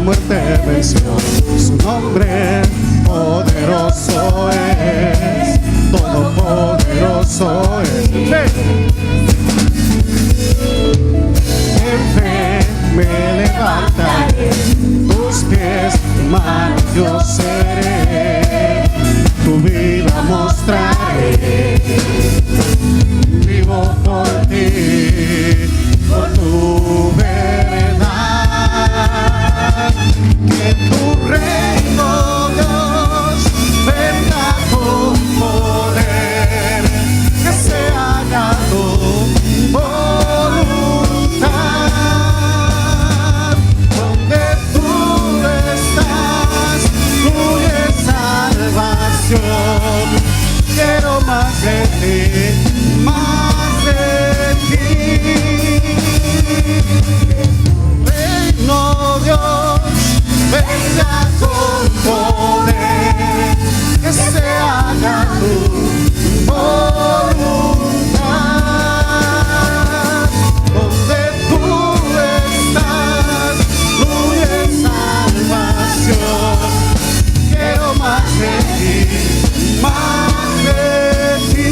muerte venció. Su nombre poderoso es, todopoderoso es. En fe me levantaré, tus pies, mano yo seré, tu vida mostraré. Vivo por ti, por tu verdad, que tu reino, Dios, venga con poder, que se haga tu voluntad. Donde tú estás, fluye salvación. Quiero más de ti, más de ti. Reino Dios, venga con poder, que se haga tu voluntad. Donde tú estás, fluye salvación. Quiero más de ti, más de ti.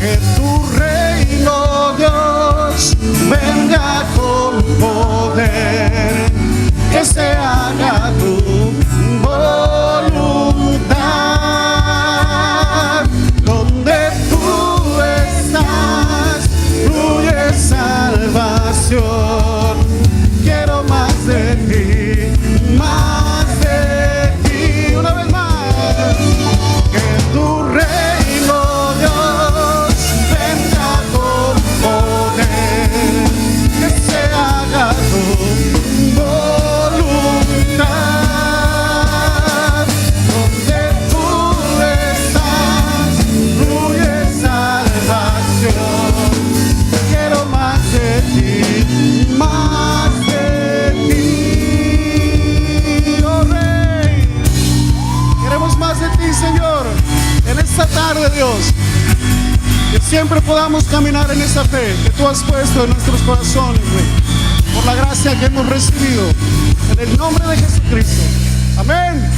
Que tu reino, Dios, venga con poder, que se haga tu voluntad. Donde tú estás, fluye salvación. Quiero más de ti, más de ti. Una vez más, que tu reino, Dios, venga con poder, que se haga tu voluntad. Donde tú estás, fluye salvación. Quiero más de ti, más de ti. Oh Rey, queremos más de ti, Señor, en esta tarde, Dios. Que siempre podamos caminar en esa fe que tú has puesto en nuestros corazones, Rey, por la gracia que hemos recibido, en el nombre de Jesucristo. Amén,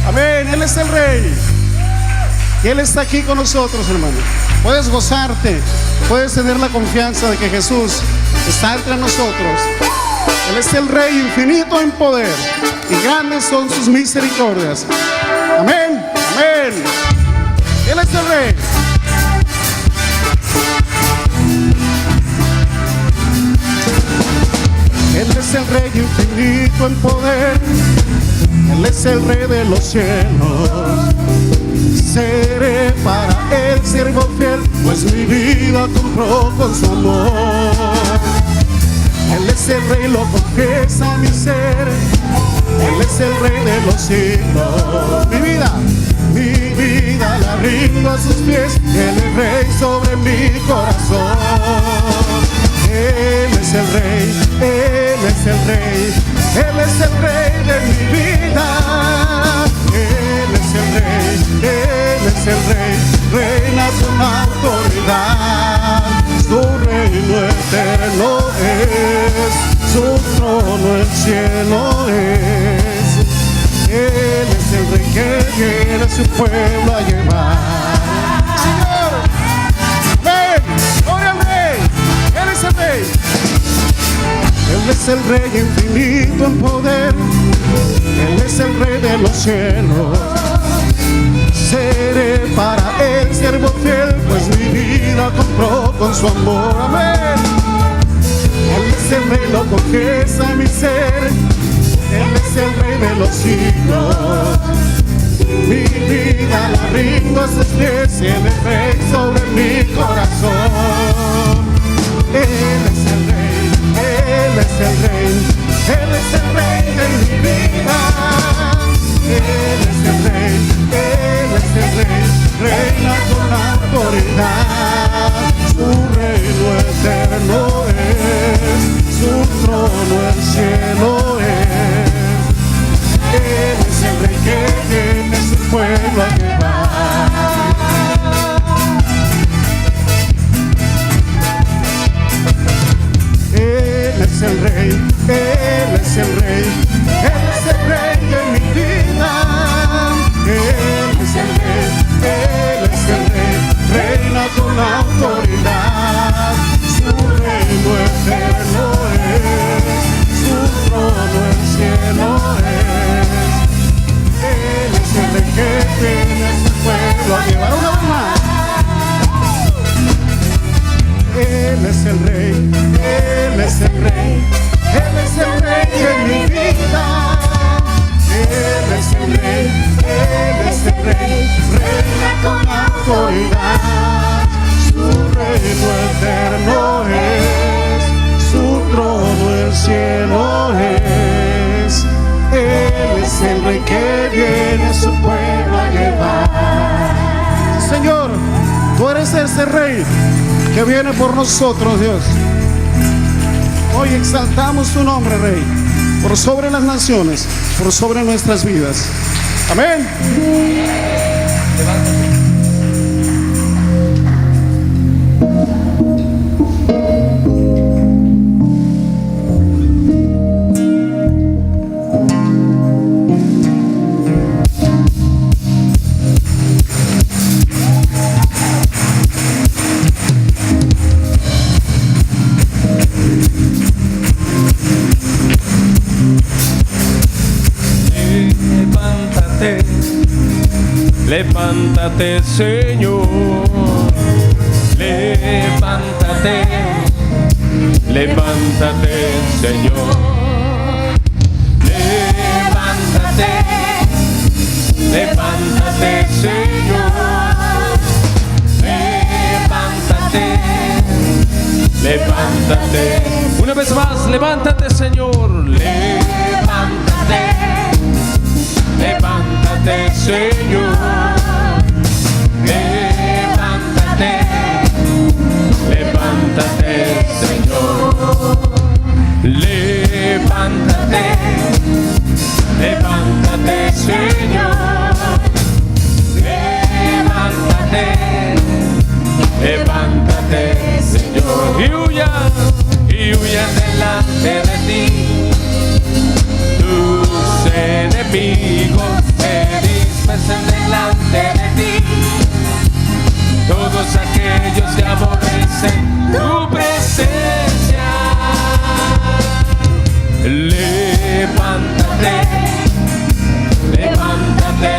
amén. Él es el Rey y Él está aquí con nosotros, hermano. Puedes gozarte, puedes tener la confianza de que Jesús está entre nosotros. Él es el Rey infinito en poder y grandes son sus misericordias. Amén, amén. Él es el Rey. Él es el Rey infinito en poder, Él es el Rey de los cielos. Seré para Él siervo fiel, pues mi vida compró con su amor. Él es el Rey, lo confiesa mi ser, Él es el Rey de los siglos. Mi vida la rindo a sus pies, Él es Rey sobre mi corazón. Él es el Rey, Él es el Rey, Él es el Rey de mi vida. Él es el Rey, Él es el Rey, reina con autoridad. Su reino eterno es, su trono el cielo es. Él es el Rey que viene a su pueblo a llevar. Señor, ven, gloria al Rey. Él es el Rey. Él es el Rey infinito en poder, Él es el Rey de los cielos. seré para el siervo fiel, pues mi vida compró con su amor. Amén. Él es el rey, lo confiesa mi ser. Él es el rey de los siglos. Mi vida la rindo a sus pies. Él es rey sobre mi corazón. Él es el rey, Él es el rey, Él es el rey de mi vida. Él es el rey, Él es el rey, reina con autoridad. Su reino eterno es, su trono el cielo es. Él es el rey que viene a su pueblo a llevar. Él es el rey, Él es el rey, Él es el rey de mi vida. Él es el rey, Él es el rey, reina con autoridad. Su reino eterno es, su trono el cielo es. Él es el rey que viene a su pueblo a llevar. Una vez más. Él es el rey, Él es el rey, Él es el rey de mi vida. Él es el rey, Él es el rey, reina con autoridad. Su reino eterno es, su trono el cielo es. Él es el rey que viene a su pueblo a llevar. Señor, tú eres ese rey que viene por nosotros, Dios. Hoy exaltamos tu nombre, Rey, por sobre las naciones, por sobre nuestras vidas. Amén. Levántate, Señor, levántate, levántate, Señor, levántate, levántate, Señor, levántate, levántate. Una vez más, levántate, Señor, levántate, levántate, Señor, levántate, levántate, Señor, levántate, levántate, Señor, levántate, levántate, Señor, y huya delante de ti tus enemigos, se dispersen delante de ti todos aquellos que aborrecen tu presencia. Levántate, levántate,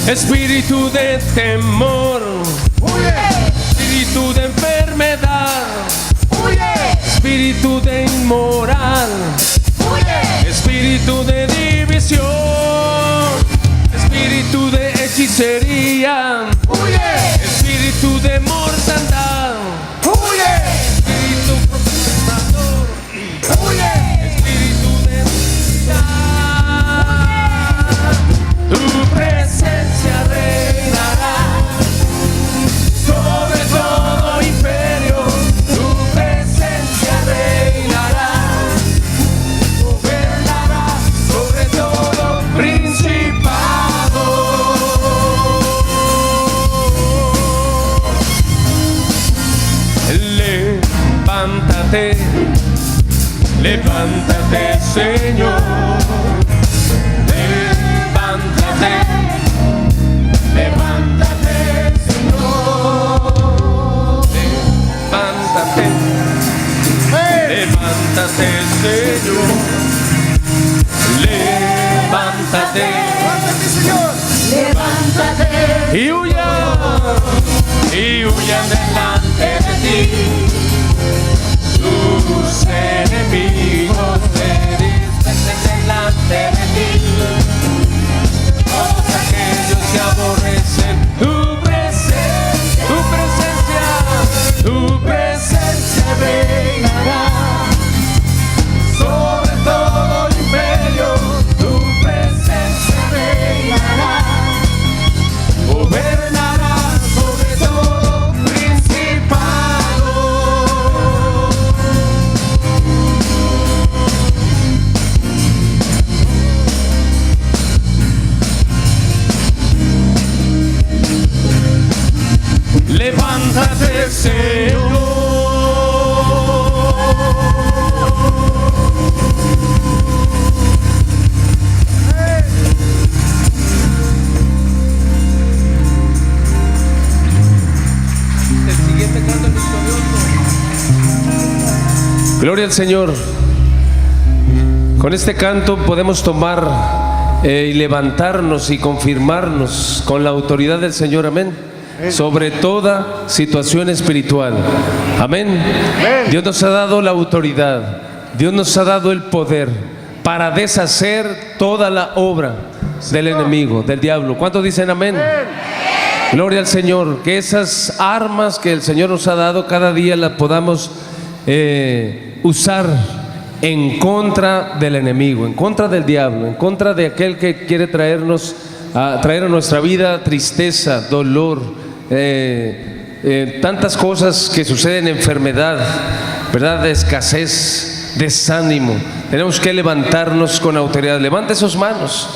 espíritu de temor, espíritu de enfermedad, espíritu de inmoral, espíritu de división, espíritu de hechicería, espíritu de mortandad, espíritu profetizador, espíritu de maldad. Tu presencia reinará sobre todo imperio. Tu presencia reinará, gobernará sobre todo principado. Levántate, levántate, Señor. Levántate, levántate, Señor. Levántate, levántate, Señor. Levántate, Levántate, y huyan delante de ti tus enemigos, se dispersen delante de ti todos aquellos que aborrecen tu presencia reinará sobre todo imperio. Tu presencia reinará, gobernará sobre todo principado. Levántate, Señor. El siguiente canto victorioso. Gloria al Señor. Con este canto podemos tomar y levantarnos y confirmarnos con la autoridad del Señor, amén, sobre toda situación espiritual, amén. Dios nos ha dado la autoridad, Dios nos ha dado el poder para deshacer toda la obra del enemigo, del diablo. ¿Cuántos dicen amén? Gloria al Señor. Que esas armas que el Señor nos ha dado cada día las podamos usar en contra del enemigo, en contra del diablo, en contra de aquel que quiere traer a nuestra vida tristeza, dolor, tantas cosas que suceden, enfermedad, ¿verdad? De escasez, desánimo. Tenemos que levantarnos con autoridad. Levante sus manos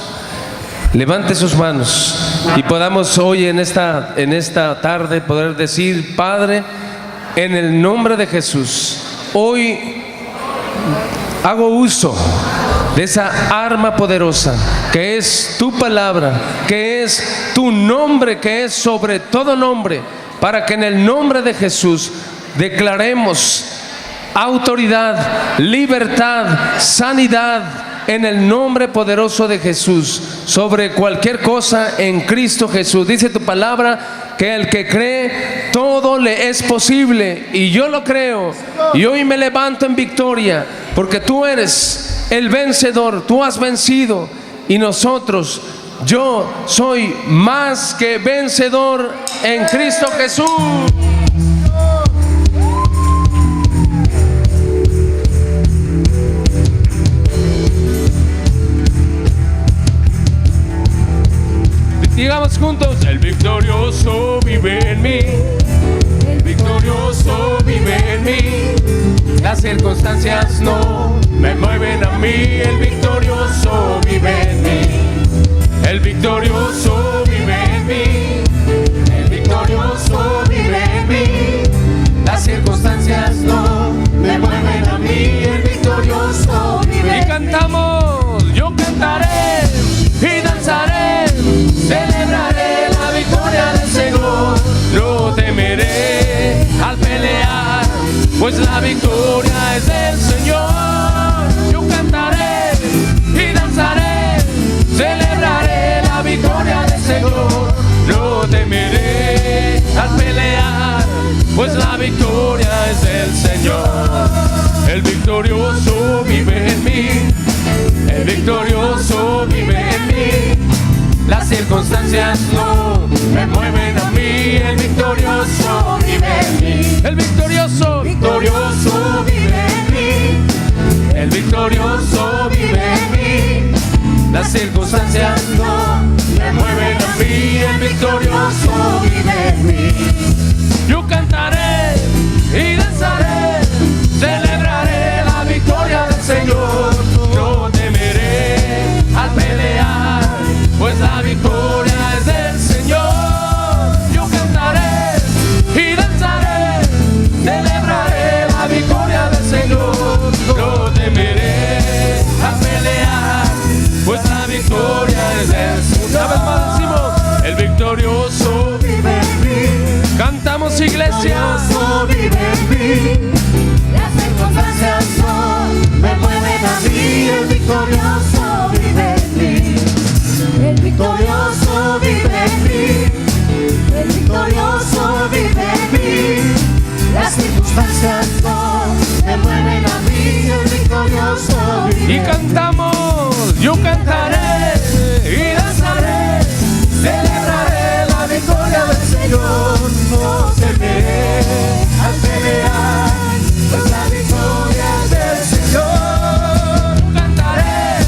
y podamos hoy en esta tarde poder decir: Padre, en el nombre de Jesús, hoy hago uso de esa arma poderosa que es tu palabra, que es tu nombre, que es sobre todo nombre, para que en el nombre de Jesús declaremos autoridad, libertad, sanidad, en el nombre poderoso de Jesús, sobre cualquier cosa en Cristo Jesús. Dice tu palabra que el que cree, todo le es posible, y yo lo creo, y hoy me levanto en victoria, porque tú eres el vencedor, tú has vencido, y nosotros, yo soy más que vencedor en Cristo Jesús. Digamos juntos: el victorioso vive en mí, el victorioso vive en mí, las circunstancias no me mueven a mí, el victorioso vive en mí, el victorioso vive en mí, el victorioso vive en mí, las circunstancias no me mueven a mí, el victorioso vive en mí. Y cantamos: yo cantaré y danzaré, celebraré la victoria del Señor, no temeré al pelear, pues la victoria es del Señor. Yo cantaré y danzaré, celebraré la victoria victoria es del Señor. El victorioso vive en mí. El victorioso vive en mí. Las circunstancias no me mueven a mí. El victorioso vive en mí. El victorioso, victorioso vive en mí. El victorioso vive en mí. Las circunstancias no me mueven a mí. El victorioso vive en mí. Yo cantaré y danzaré, celebraré la victoria del Señor. No temeré al pelear, pues la victoria es del Señor. Yo cantaré y danzaré, celebraré la victoria del Señor. No temeré al pelear, pues la victoria es del Señor. Una vez más decimos, el victorioso vive en mí. Cantamos, iglesia. El victorioso vive en mí. Las circunstancias no me mueven a mí. El victorioso vive en mí. El victorioso vive en mí. El victorioso vive en mí. Las circunstancias no me mueven a mí. El victorioso vive en mí. Y cantamos, yo cantaré y danzaré, celebraré la victoria del Señor. No temeré al pelear, pues la victoria es del Señor. Yo cantaré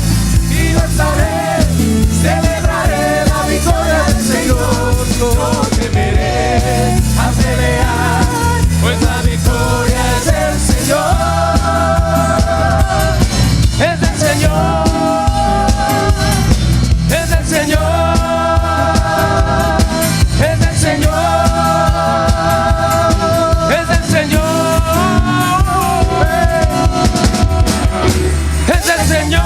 y danzaré, celebraré la victoria del Señor. No temeré a pelear, pues la victoria es del Señor. Es del Señor. Es del Señor. Es del Señor. Es del Señor. Es del Señor.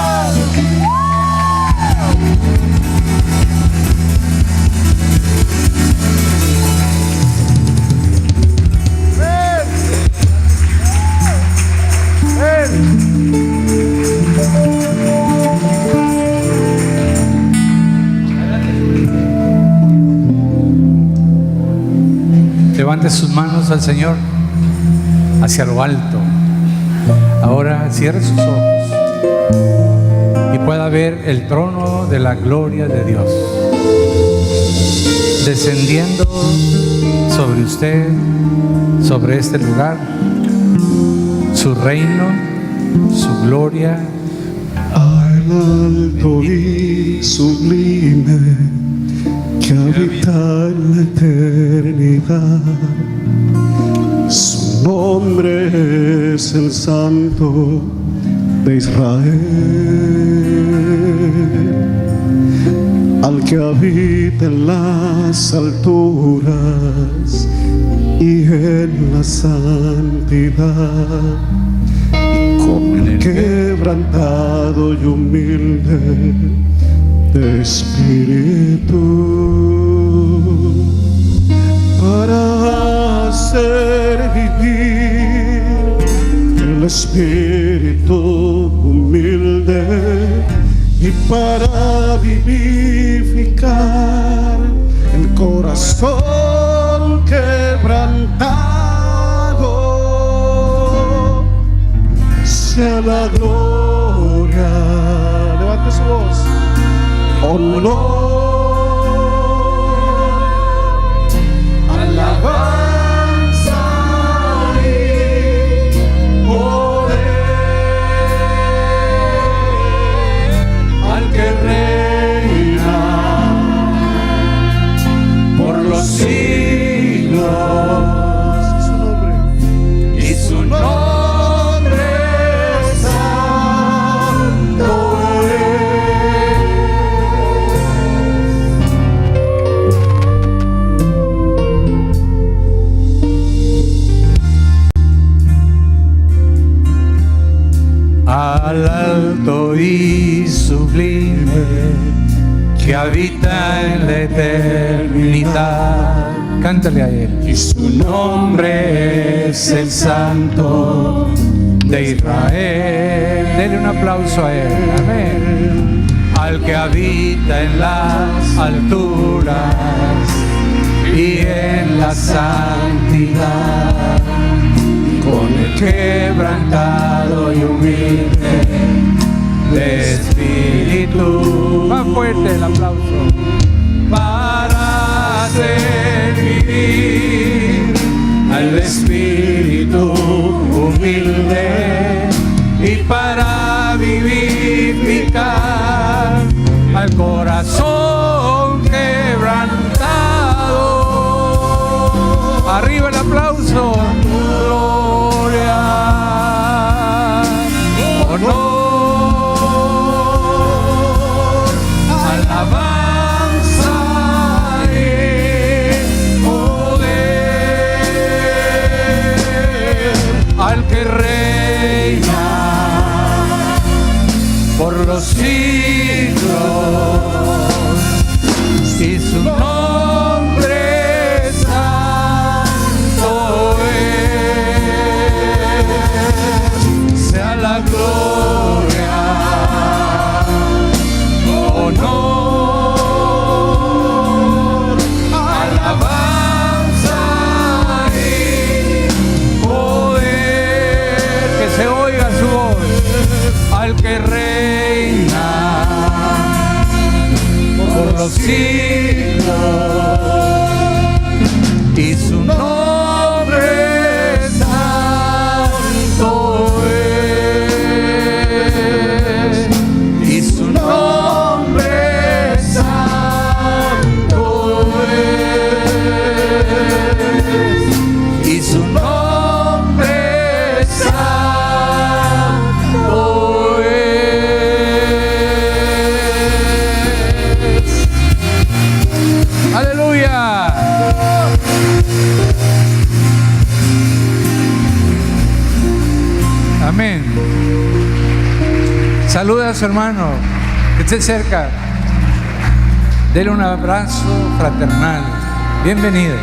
Levante sus manos al Señor hacia lo alto. Ahora cierre sus ojos y pueda ver el trono de la gloria de Dios descendiendo sobre usted, sobre este lugar, su reino, su gloria. Al alto y sublime que habita en la eternidad, su nombre es el Santo de Israel, al que habita en las alturas y en la santidad, y con el quebrantado y humilde de espíritu, para hacer vivir el espíritu humilde y para vivificar el corazón quebrantado. Sea la gloria, levante su voz, honor, alabanza y poder al que reina por los siglos, y su nombre es santo al alto y sublime que habita en la eternidad. Cántale a él. Y su nombre es el Santo de Israel. Denle un aplauso a él. Amén. Al que habita en las alturas y en la santidad, con el quebrantado y humilde de espíritu. Más fuerte el aplauso. Para hacer vivir al espíritu humilde y para vivificar al corazón quebrantado. Arriba el aplauso. Gloria, honor, alabanza y poder al que reina por los siglos y su nombre santo es. Sea la gloria, honor, alabanza y poder. Que se oiga su voz al que reina por los siglos y su nombre santo es, y su nombre santo es, y su nombre santo es. ¡Aleluya! Amén. Saluda a su hermano que esté cerca. Dele un abrazo fraternal. Bienvenido.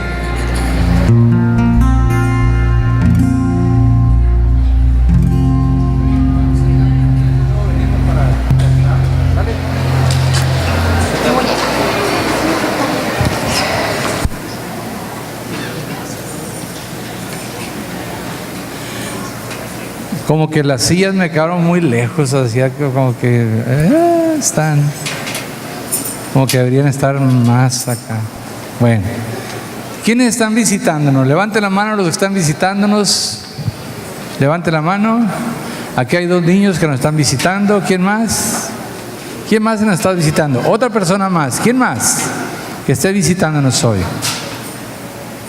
Como que las sillas me quedaron muy lejos, así como que están, como que deberían estar más acá. Bueno, ¿quiénes están visitándonos? Levante la mano los que están visitándonos. Levante la mano. Aquí hay 2 niños que nos están visitando. ¿Quién más? ¿Quién más nos está visitando? Otra persona más. ¿Quién más que esté visitándonos hoy?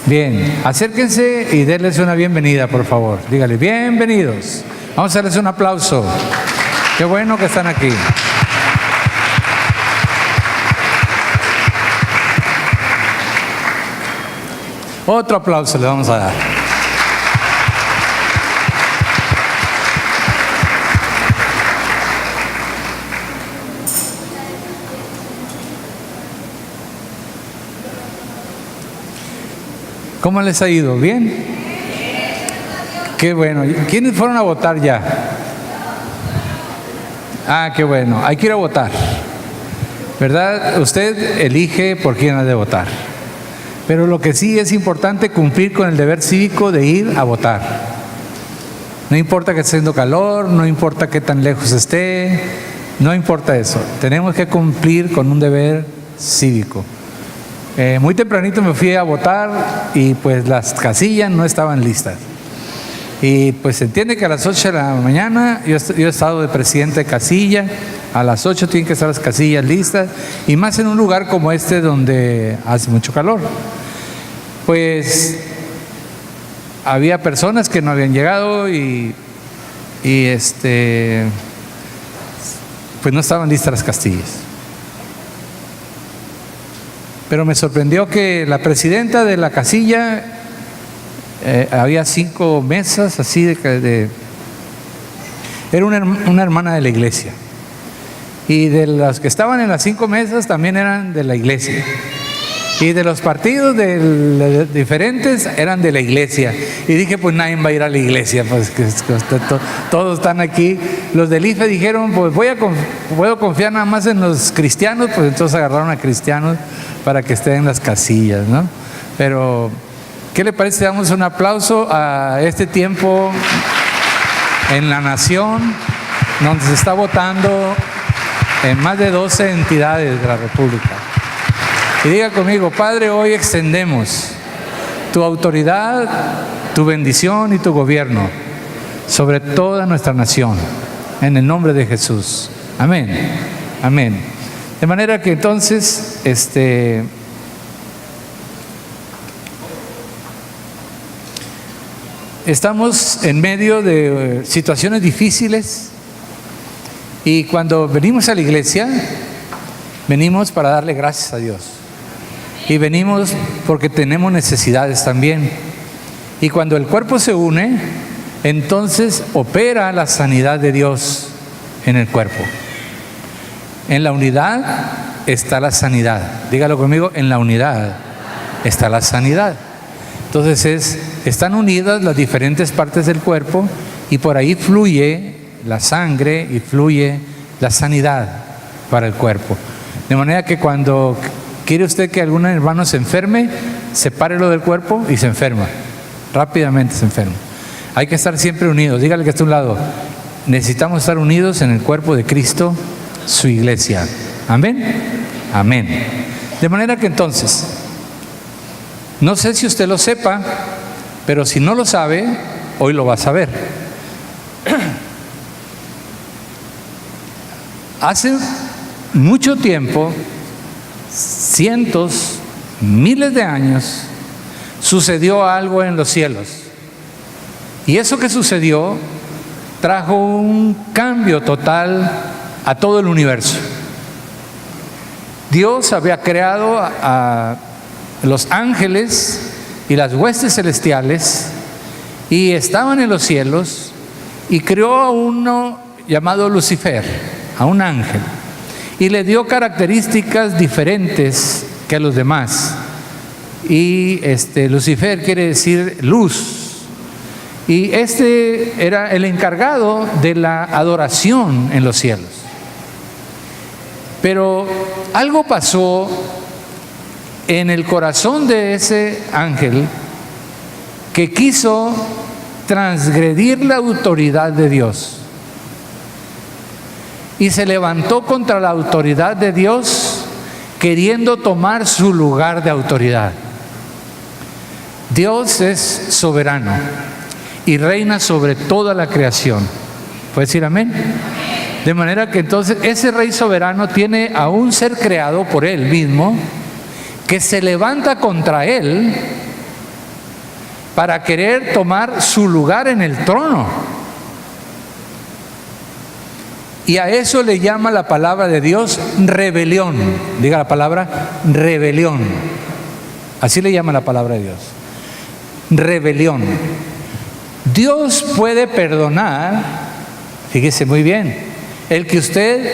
Bien, acérquense y denles una bienvenida, por favor. Dígale, bienvenidos. Vamos a darles un aplauso. Qué bueno que están aquí. Otro aplauso le vamos a dar. ¿Cómo les ha ido? ¿Bien? Qué bueno. ¿Quiénes fueron a votar ya? Ah, qué bueno. Hay que ir a votar, ¿verdad? Usted elige por quién ha de votar. Pero lo que sí es importante cumplir con el deber cívico de ir a votar. No importa que esté haciendo calor, no importa qué tan lejos esté, no importa eso. Tenemos que cumplir con un deber cívico. Muy tempranito me fui a votar y pues las casillas no estaban listas. Y pues se entiende que a las 8 de la mañana, yo he estado de presidente de casilla, a las 8 tienen que estar las casillas listas, y más en un lugar como este donde hace mucho calor. Pues había personas que no habían llegado y pues no estaban listas las casillas. Pero me sorprendió que la presidenta de la casilla, había 5 mesas así era una hermana de la iglesia, y de las que estaban en las 5 mesas también eran de la iglesia, y de los partidos diferentes eran de la iglesia. Y dije, pues nadie va a ir a la iglesia, pues que todos están aquí. Los del IFE dijeron, pues puedo confiar nada más en los cristianos, pues entonces agarraron a cristianos para que estén en las casillas, ¿no? Pero ¿Qué le parece si damos un aplauso a este tiempo en la nación, donde se está votando en más de 12 entidades de la República? Y diga conmigo: Padre, hoy extendemos tu autoridad, tu bendición y tu gobierno sobre toda nuestra nación, en el nombre de Jesús. Amén. Amén. De manera que entonces, estamos en medio de situaciones difíciles, y cuando venimos a la iglesia, venimos para darle gracias a Dios. Y venimos porque tenemos necesidades también. Y cuando el cuerpo se une, entonces opera la sanidad de Dios en el cuerpo. En la unidad está la sanidad. Dígalo conmigo: en la unidad está la sanidad. Entonces están unidas las diferentes partes del cuerpo, y por ahí fluye la sangre y fluye la sanidad para el cuerpo. De manera que cuando quiere usted que algún hermano se enferme, sepárelo del cuerpo y se enferma. Rápidamente se enferma. Hay que estar siempre unidos. Dígale que está a un lado: necesitamos estar unidos en el cuerpo de Cristo, su iglesia. Amén. Amén. De manera que entonces, no sé si usted lo sepa, pero si no lo sabe, hoy lo va a saber. Hace mucho tiempo, cientos, miles de años, sucedió algo en los cielos. Y eso que sucedió trajo un cambio total a todo el universo. Dios había creado a los ángeles y las huestes celestiales, y estaban en los cielos, y creó a uno llamado Lucifer, a un ángel, y le dio características diferentes que a los demás. Y Lucifer quiere decir luz, y era el encargado de la adoración en los cielos. Pero algo pasó en el corazón de ese ángel, que quiso transgredir la autoridad de Dios, y se levantó contra la autoridad de Dios, queriendo tomar su lugar de autoridad. Dios es soberano y reina sobre toda la creación. ¿Puede decir amén? De manera que entonces ese rey soberano tiene a un ser creado por él mismo, que se levanta contra él para querer tomar su lugar en el trono. Y a eso le llama la palabra de Dios rebelión. Diga la palabra rebelión. Así le llama la palabra de Dios. Rebelión. Dios puede perdonar, fíjese muy bien, el que usted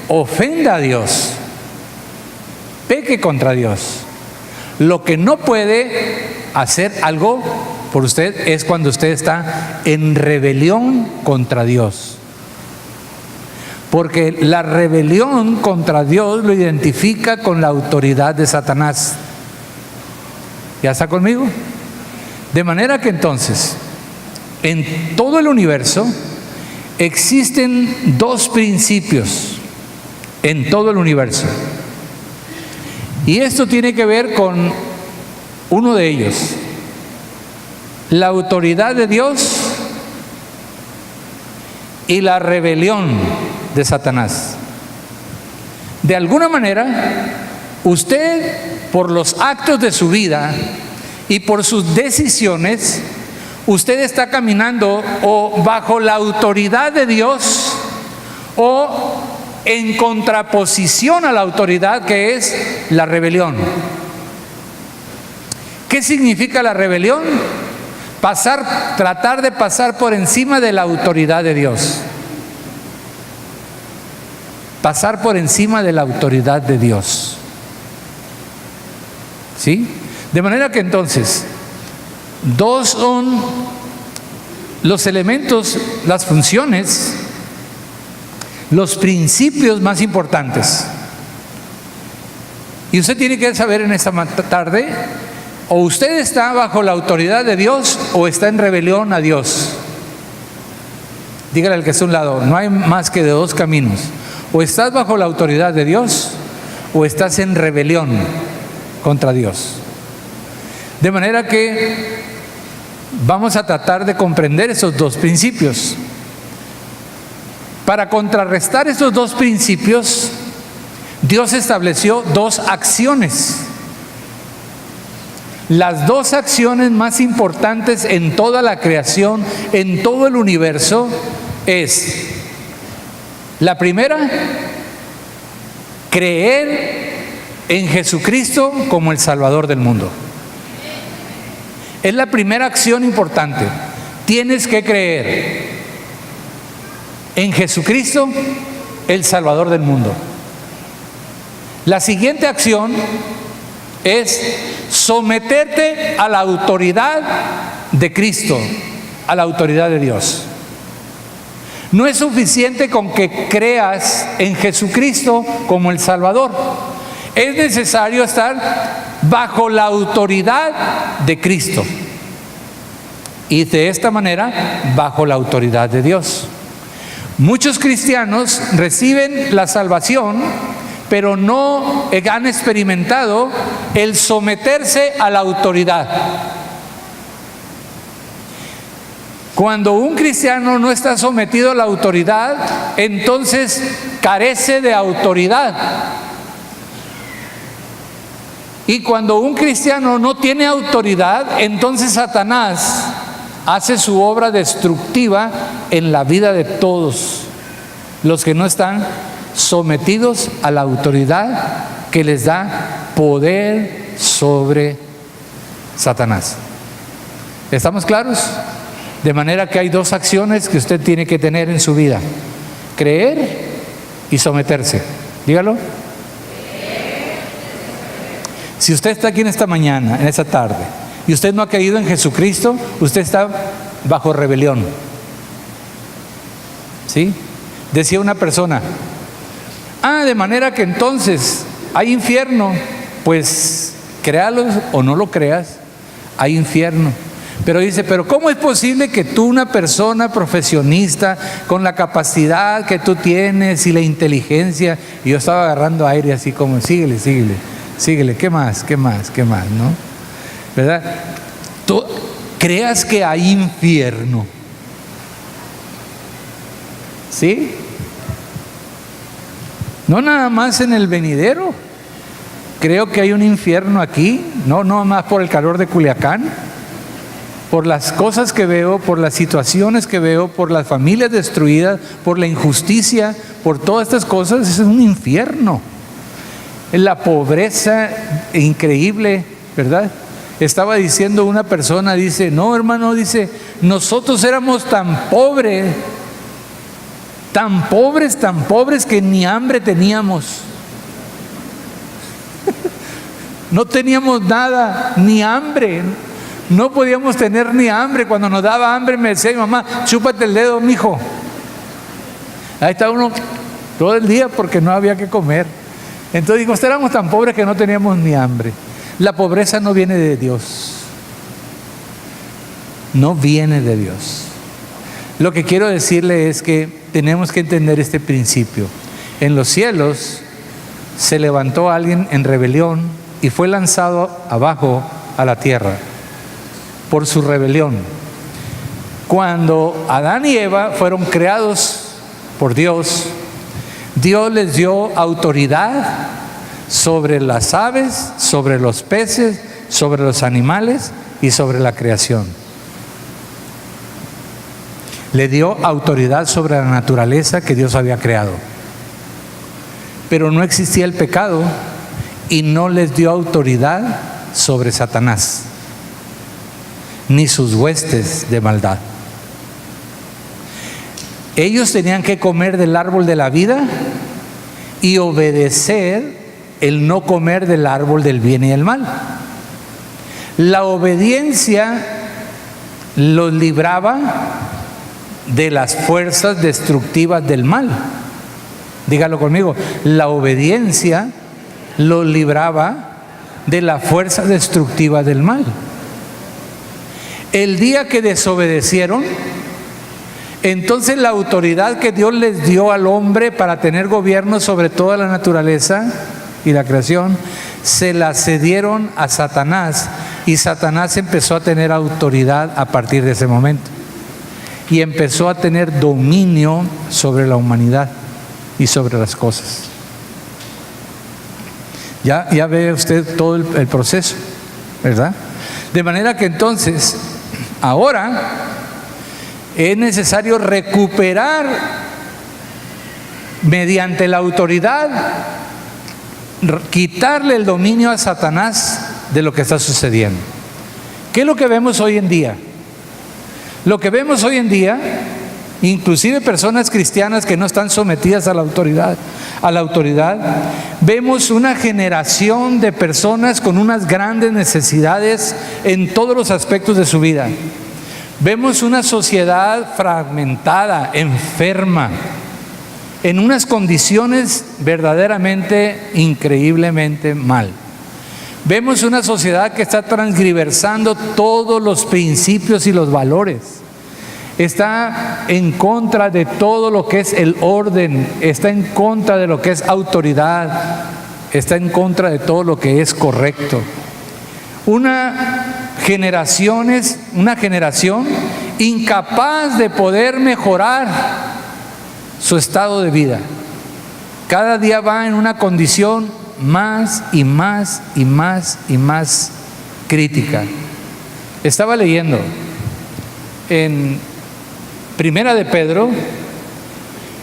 ofenda a Dios, peque contra Dios. Lo que no puede hacer algo por usted es cuando usted está en rebelión contra Dios. Porque la rebelión contra Dios lo identifica con la autoridad de Satanás. ¿Ya está conmigo? De manera que entonces, en todo el universo existen dos principios, en todo el universo. Y esto tiene que ver con uno de ellos: la autoridad de Dios y la rebelión de Satanás. De alguna manera, usted, por los actos de su vida y por sus decisiones, usted está caminando o bajo la autoridad de Dios o en contraposición a la autoridad, que es la rebelión. ¿Qué significa la rebelión? Tratar de pasar por encima de la autoridad de Dios. Pasar por encima de la autoridad de Dios. ¿Sí? De manera que entonces, dos son los elementos, las funciones, los principios más importantes. Y usted tiene que saber en esta tarde O usted está bajo la autoridad de Dios o está en rebelión a Dios. Dígale al que está a un lado, no hay más que de dos caminos. O estás bajo la autoridad de Dios o estás en rebelión contra Dios. De manera que vamos a tratar de comprender esos dos principios. Para contrarrestar esos dos principios, Dios estableció dos acciones. Las dos acciones más importantes en toda la creación, en todo el universo, es: la primera, creer en Jesucristo como el Salvador del mundo. Es la primera acción importante. Tienes que creer en Jesucristo, el Salvador del mundo. La siguiente acción es someterte a la autoridad de Cristo, a la autoridad de Dios. No es suficiente con que creas en Jesucristo como el Salvador. Es necesario estar bajo la autoridad de Cristo y de esta manera bajo la autoridad de Dios. Muchos cristianos reciben la salvación, pero no han experimentado el someterse a la autoridad. Cuando un cristiano no está sometido a la autoridad, entonces carece de autoridad. Y cuando un cristiano no tiene autoridad, entonces Satanás hace su obra destructiva en la vida de todos los que no están sometidos a la autoridad que les da poder sobre Satanás. ¿Estamos claros? De manera que hay dos acciones que usted tiene que tener en su vida: creer y someterse. Dígalo. Si usted está aquí en esta mañana, en esta tarde, y usted no ha creído en Jesucristo, usted está bajo rebelión. ¿Sí? Decía una persona: de manera que entonces hay infierno. Pues créalo o no lo creas, hay infierno. Pero dice, pero ¿cómo es posible que tú, una persona profesionista, con la capacidad que tú tienes y la inteligencia? Y yo estaba agarrando aire así como, síguele, ¿qué más, no? ¿Verdad? Tú creas que hay infierno. ¿Sí? No nada más en el venidero. Creo que hay un infierno aquí, no más por el calor de Culiacán, por las cosas que veo, por las situaciones que veo, por las familias destruidas, por la injusticia, por todas estas cosas. Es un infierno. La pobreza increíble, ¿verdad? Estaba diciendo una persona, dice, no hermano, dice, nosotros éramos tan pobres que ni hambre teníamos. No teníamos nada, ni hambre. No podíamos tener ni hambre. Cuando nos daba hambre me decía mi mamá, chúpate el dedo, mijo. Ahí está uno todo el día porque no había que comer. Entonces digo, éramos tan pobres que no teníamos ni hambre. La pobreza no viene de Dios. No viene de Dios. Lo que quiero decirle es que tenemos que entender este principio. En los cielos se levantó alguien en rebelión y fue lanzado abajo a la tierra por su rebelión. Cuando Adán y Eva fueron creados por Dios, Dios les dio autoridad sobre las aves, sobre los peces, sobre los animales y sobre la creación. Le dio autoridad sobre la naturaleza que Dios había creado. Pero no existía el pecado y no les dio autoridad sobre Satanás, ni sus huestes de maldad. Ellos tenían que comer del árbol de la vida y obedecer el no comer del árbol del bien y del mal. La obediencia los libraba de las fuerzas destructivas del mal. Dígalo conmigo, la obediencia los libraba de la fuerza destructiva del mal. El día que desobedecieron, entonces la autoridad que Dios les dio al hombre para tener gobierno sobre toda la naturaleza y la creación, se la cedieron a Satanás, y Satanás empezó a tener autoridad a partir de ese momento. Y empezó a tener dominio sobre la humanidad y sobre las cosas. Ya ve usted todo el proceso, ¿verdad? De manera que entonces, ahora es necesario recuperar mediante la autoridad, quitarle el dominio a Satanás de lo que está sucediendo. ¿Qué es lo que vemos hoy en día? Lo que vemos hoy en día, inclusive personas cristianas que no están sometidas a la autoridad, vemos una generación de personas con unas grandes necesidades en todos los aspectos de su vida. Vemos una sociedad fragmentada, enferma, en unas condiciones verdaderamente, increíblemente mal. Vemos una sociedad que está transgiversando todos los principios y los valores. Está en contra de todo lo que es el orden, está en contra de lo que es autoridad, está en contra de todo lo que es correcto. Una generación incapaz de poder mejorar su estado de vida. Cada día va en una condición más y más y más y más crítica. Estaba leyendo en Primera de Pedro,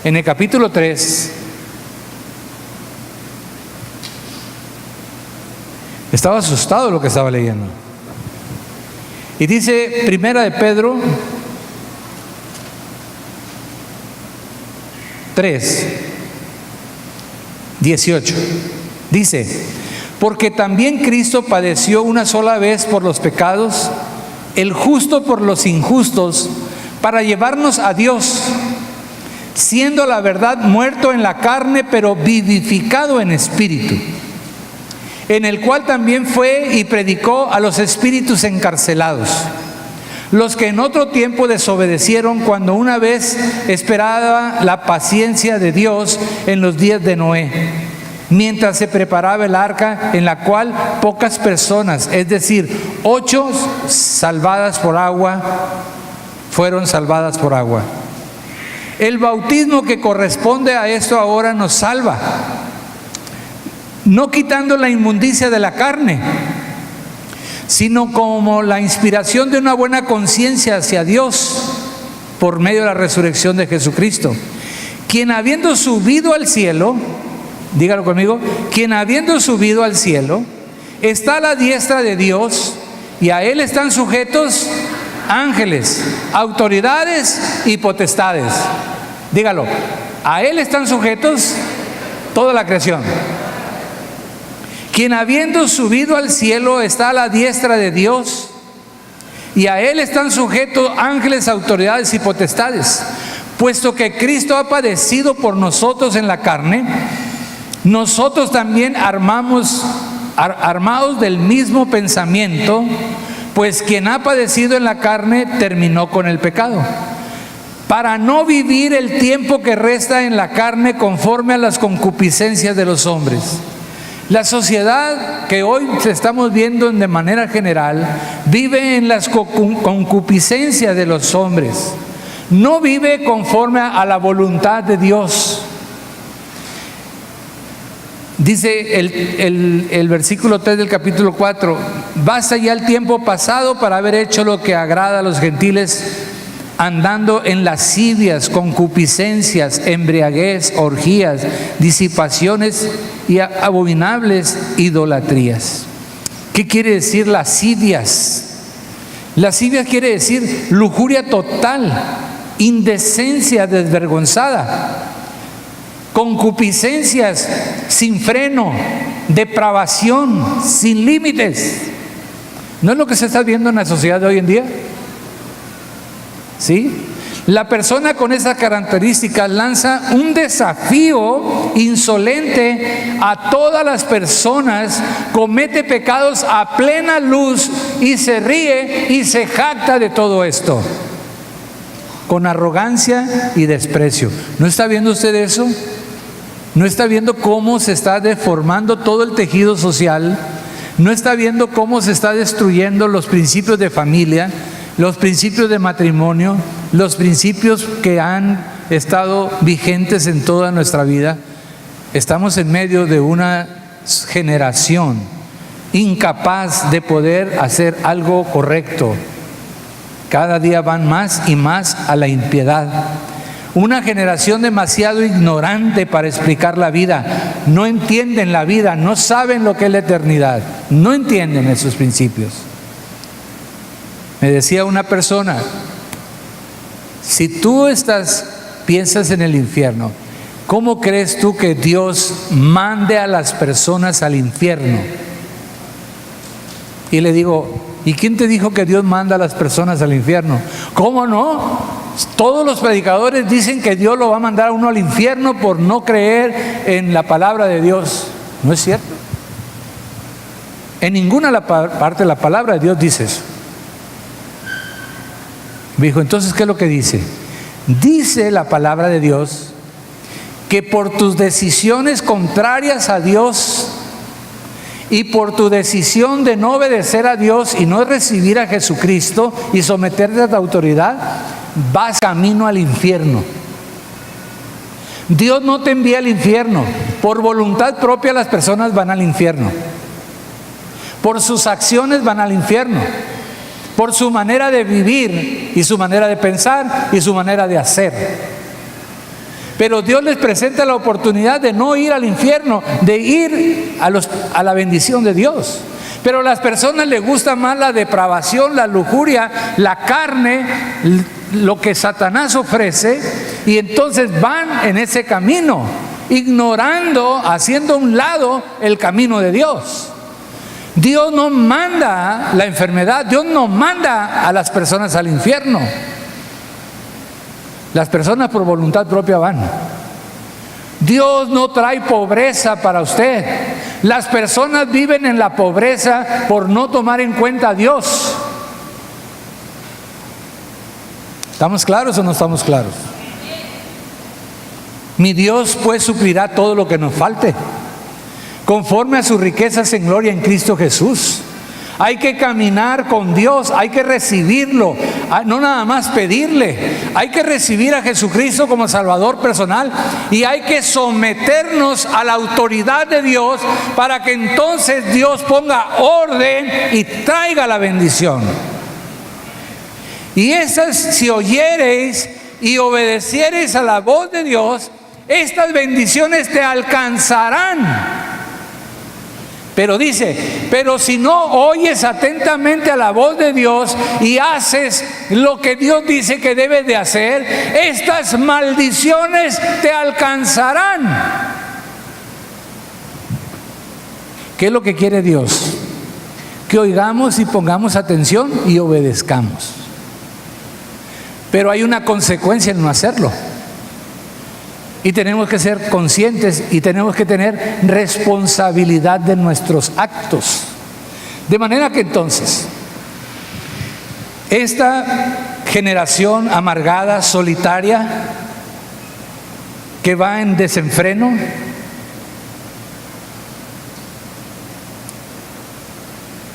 en el capítulo 3. Estaba asustado de lo que estaba leyendo. Y dice Primera de Pedro 3, 18. Dice: porque también Cristo padeció una sola vez por los pecados, el justo por los injustos, para llevarnos a Dios, siendo la verdad muerto en la carne, pero vivificado en espíritu, en el cual también fue y predicó a los espíritus encarcelados, los que en otro tiempo desobedecieron cuando una vez esperaba la paciencia de Dios en los días de Noé, mientras se preparaba el arca, en la cual pocas personas, es decir, 8 salvadas por agua, fueron salvadas por agua. El bautismo que corresponde a esto ahora nos salva, no quitando la inmundicia de la carne, sino como la inspiración de una buena conciencia hacia Dios por medio de la resurrección de Jesucristo, quien habiendo subido al cielo, dígalo conmigo, quien habiendo subido al cielo está a la diestra de Dios, y a él están sujetos ángeles, autoridades y potestades. Dígalo, a él están sujetos toda la creación. Quien habiendo subido al cielo está a la diestra de Dios, y a él están sujetos ángeles, autoridades y potestades. Puesto que Cristo ha padecido por nosotros en la carne, nosotros también armados del mismo pensamiento, pues quien ha padecido en la carne terminó con el pecado, para no vivir el tiempo que resta en la carne conforme a las concupiscencias de los hombres. La sociedad que hoy estamos viendo de manera general vive en las concupiscencias de los hombres, no vive conforme a la voluntad de Dios. Dice el versículo 3 del capítulo 4: basta ya el tiempo pasado para haber hecho lo que agrada a los gentiles, andando en lascivias, concupiscencias, embriaguez, orgías, disipaciones y abominables idolatrías. ¿Qué quiere decir lascivias? Lascivias quiere decir lujuria total, indecencia desvergonzada, concupiscencias sin freno, depravación sin límites. ¿No es lo que se está viendo en la sociedad de hoy en día? ¿Sí? La persona con esas características lanza un desafío insolente a todas las personas, comete pecados a plena luz y se ríe y se jacta de todo esto, con arrogancia y desprecio. ¿No está viendo usted eso? ¿No está viendo cómo se está deformando todo el tejido social? ¿No está viendo cómo se está destruyendo los principios de familia, los principios de matrimonio, los principios que han estado vigentes en toda nuestra vida? Estamos en medio de una generación incapaz de poder hacer algo correcto. Cada día van más y más a la impiedad. Una generación demasiado ignorante para explicar la vida. No entienden la vida, no saben lo que es la eternidad, no entienden esos principios. Me decía una persona, si tú piensas en el infierno, ¿cómo crees tú que Dios mande a las personas al infierno? Y le digo, ¿y quién te dijo que Dios manda a las personas al infierno? ¿Cómo no? Todos los predicadores dicen que Dios lo va a mandar a uno al infierno por no creer en la palabra de Dios. ¿No es cierto? En ninguna parte de la palabra de Dios dice eso. Me dijo, entonces, ¿qué es lo que dice? Dice la palabra de Dios que por tus decisiones contrarias a Dios y por tu decisión de no obedecer a Dios y no recibir a Jesucristo y someterte a la autoridad, vas camino al infierno. Dios no te envía al infierno. Por voluntad propia las personas van al infierno. Por sus acciones van al infierno. Por su manera de vivir y su manera de pensar y su manera de hacer. Pero Dios les presenta la oportunidad de no ir al infierno, de ir a la bendición de Dios. Pero a las personas les gusta más la depravación, la lujuria, la carne, lo que Satanás ofrece, y entonces van en ese camino, ignorando, haciendo a un lado el camino de Dios. Dios no manda la enfermedad, Dios no manda a las personas al infierno. Las personas por voluntad propia van. Dios no trae pobreza para usted. Las personas viven en la pobreza por no tomar en cuenta a Dios. ¿Estamos claros o no estamos claros? Mi Dios pues suplirá todo lo que nos falte, conforme a sus riquezas en gloria en Cristo Jesús. Hay que caminar con Dios, hay que recibirlo, no nada más pedirle. Hay que recibir a Jesucristo como Salvador personal y hay que someternos a la autoridad de Dios para que entonces Dios ponga orden y traiga la bendición. Y esas, si oyereis y obedeciereis a la voz de Dios, estas bendiciones te alcanzarán. Pero dice, pero si no oyes atentamente a la voz de Dios y haces lo que Dios dice que debes de hacer, estas maldiciones te alcanzarán. ¿Qué es lo que quiere Dios? Que oigamos y pongamos atención y obedezcamos. Pero hay una consecuencia en no hacerlo. Y tenemos que ser conscientes y tenemos que tener responsabilidad de nuestros actos. De manera que entonces, esta generación amargada, solitaria, que va en desenfreno,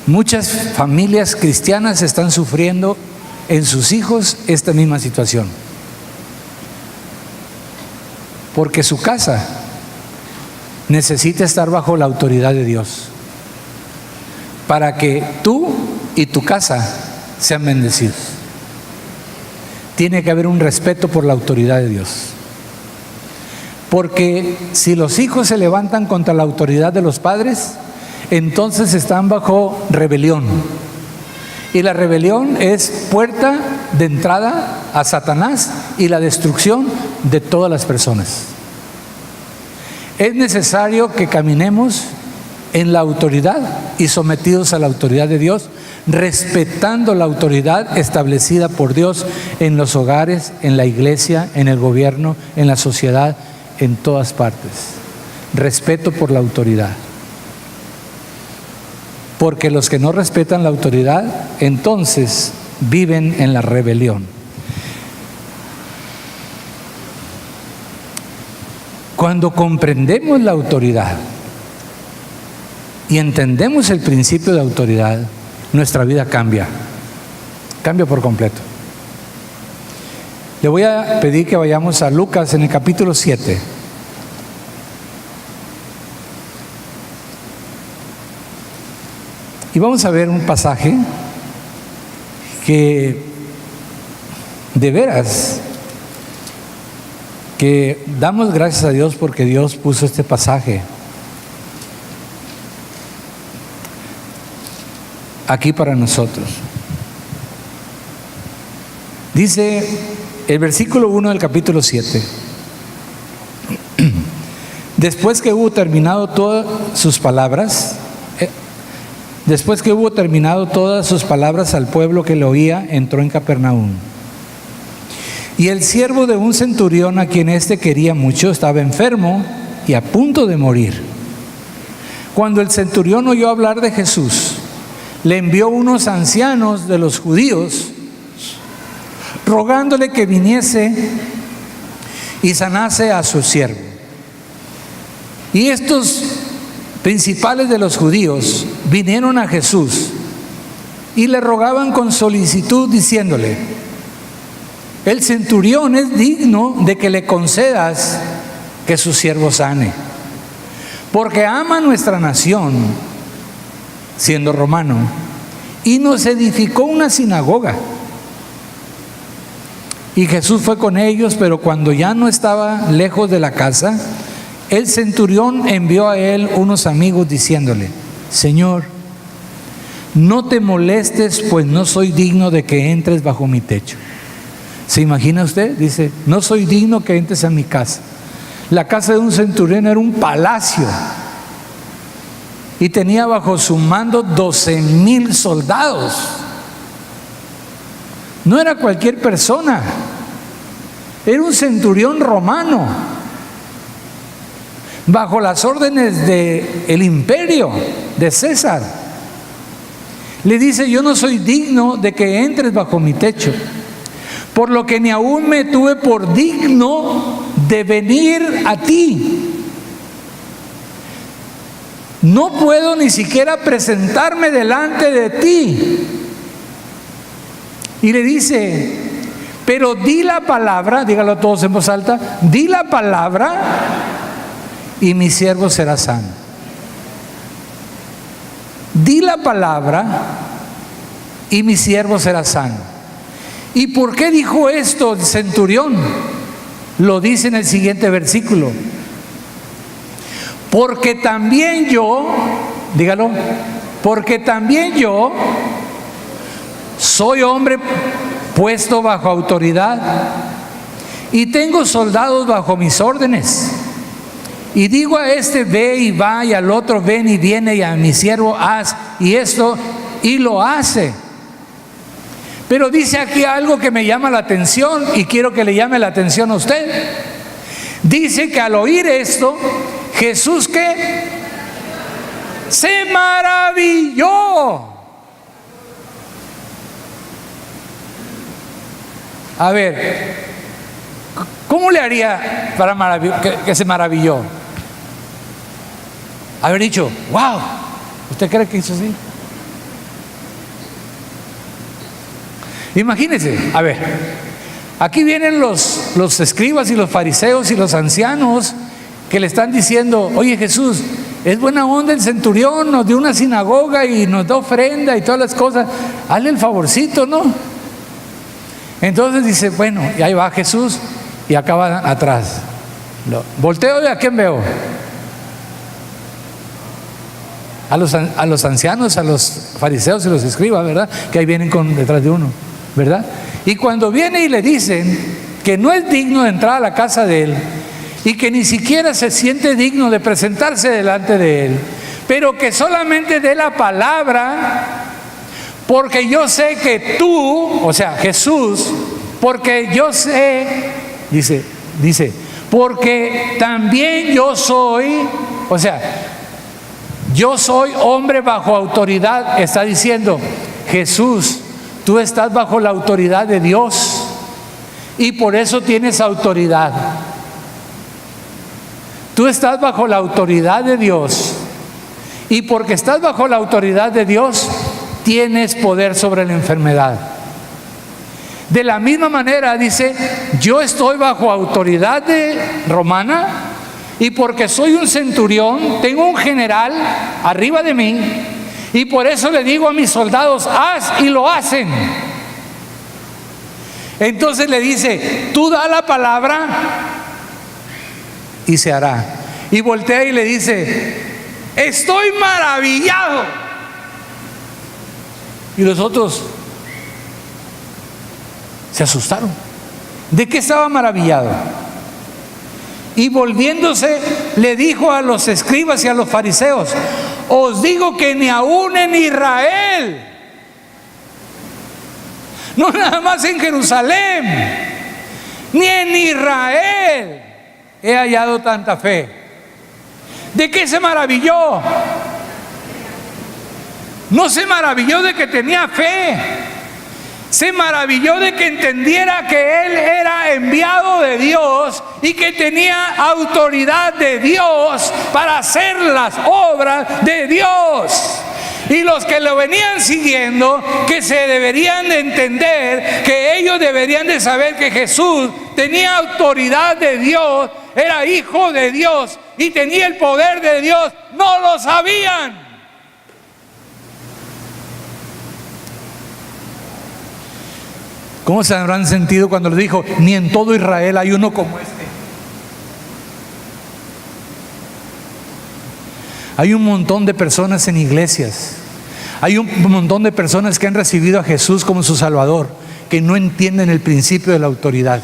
muchas familias cristianas están sufriendo en sus hijos esta misma situación. Porque su casa necesita estar bajo la autoridad de Dios para que tú y tu casa sean bendecidos. Tiene que haber un respeto por la autoridad de Dios. Porque si los hijos se levantan contra la autoridad de los padres, entonces están bajo rebelión. Y la rebelión es puerta de entrada a Satanás y la destrucción de todas las personas. Es necesario que caminemos en la autoridad y sometidos a la autoridad de Dios respetando la autoridad establecida por Dios en los hogares, en la iglesia, en el gobierno, en la sociedad, en todas partes. Respeto por la autoridad. Porque los que no respetan la autoridad, entonces viven en la rebelión. Cuando comprendemos la autoridad y entendemos el principio de autoridad, nuestra vida cambia por completo. Le voy a pedir que vayamos a Lucas en el capítulo 7. Y vamos a ver un pasaje que de veras que damos gracias a Dios porque Dios puso este pasaje aquí para nosotros. Dice el versículo 1 del capítulo 7. Después que hubo terminado todas sus palabras al pueblo que le oía, entró en Capernaum. Y el siervo de un centurión, a quien éste quería mucho, estaba enfermo y a punto de morir. Cuando el centurión oyó hablar de Jesús, le envió unos ancianos de los judíos, rogándole que viniese y sanase a su siervo. Y estos principales de los judíos vinieron a Jesús y le rogaban con solicitud, diciéndole: el centurión es digno de que le concedas que su siervo sane, porque ama nuestra nación, siendo romano, y nos edificó una sinagoga. Y Jesús fue con ellos, pero cuando ya no estaba lejos de la casa, el centurión envió a él unos amigos diciéndole: Señor, no te molestes, pues no soy digno de que entres bajo mi techo. ¿Se imagina usted? Dice: no soy digno que entres a mi casa. La casa de un centurión era un palacio y tenía bajo su mando 12,000 soldados. No era cualquier persona, era un centurión romano, bajo las órdenes del imperio de César. Le dice: yo no soy digno de que entres bajo mi techo, por lo que ni aún me tuve por digno de venir a ti. No puedo ni siquiera presentarme delante de ti. Y le dice: pero di la palabra, dígalo a todos en voz alta, di la palabra y mi siervo será sano. Di la palabra y mi siervo será sano. ¿Y por qué dijo esto el centurión? Lo dice en el siguiente versículo: porque también yo, dígalo, porque también yo soy hombre puesto bajo autoridad y tengo soldados bajo mis órdenes. Y digo a este: ve y va, y al otro: ven y viene, y a mi siervo: haz y esto, y lo hace. Pero dice aquí algo que me llama la atención y quiero que le llame la atención a usted. Dice que al oír esto, Jesús, ¿qué? Se maravilló. A ver, ¿cómo le haría para que se maravilló? Haber dicho: wow. ¿Usted cree que hizo así? Imagínense, a ver, aquí vienen los escribas y los fariseos y los ancianos que le están diciendo: oye, Jesús, es buena onda el centurión, nos dio una sinagoga y nos da ofrenda y todas las cosas, hazle el favorcito, ¿no? Entonces dice: bueno, y ahí va Jesús y acaba atrás. Volteo y ¿a quién veo? A los ancianos, a los fariseos y los escribas, ¿verdad? Que ahí vienen detrás de uno, ¿verdad? Y cuando viene y le dicen que no es digno de entrar a la casa de él y que ni siquiera se siente digno de presentarse delante de él, pero que solamente dé la palabra, porque yo sé que tú, o sea, Jesús, porque yo sé, dice, porque también yo soy, o sea, yo soy hombre bajo autoridad. Está diciendo, Jesús, tú estás bajo la autoridad de Dios y por eso tienes autoridad. Tú estás bajo la autoridad de Dios y porque estás bajo la autoridad de Dios, tienes poder sobre la enfermedad. De la misma manera dice, yo estoy bajo autoridad romana y porque soy un centurión, tengo un general arriba de mí y por eso le digo a mis soldados, haz, y lo hacen. Entonces le dice, tú da la palabra y se hará. Y voltea y le dice, estoy maravillado. Y los otros se asustaron. ¿De qué estaba maravillado? Y volviéndose le dijo a los escribas y a los fariseos, os digo que ni aún en Israel, no nada más en Jerusalén, ni en Israel he hallado tanta fe. ¿De qué se maravilló? No se maravilló de que tenía fe, se maravilló de que entendiera que él era enviado de Dios y que tenía autoridad de Dios para hacer las obras de Dios. Y los que lo venían siguiendo, que se deberían de entender, que ellos deberían de saber que Jesús tenía autoridad de Dios, era hijo de Dios y tenía el poder de Dios, no lo sabían. ¿Cómo se habrán sentido cuando le dijo, ni en todo Israel hay uno como este? Hay un montón de personas en iglesias, hay un montón de personas que han recibido a Jesús como su Salvador, que no entienden el principio de la autoridad.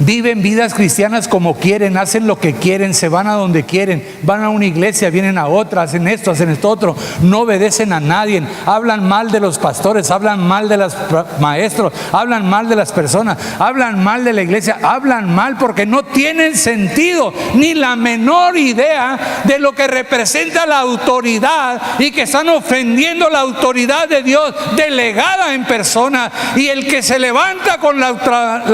Viven vidas cristianas como quieren, hacen lo que quieren, se van a donde quieren, van a una iglesia, vienen a otra, hacen esto otro, no obedecen a nadie, hablan mal de los pastores, hablan mal de los maestros, hablan mal de las personas, hablan mal de la iglesia, hablan mal porque no tienen sentido ni la menor idea de lo que representa la autoridad y que están ofendiendo la autoridad de Dios delegada en persona. Y el que se levanta con la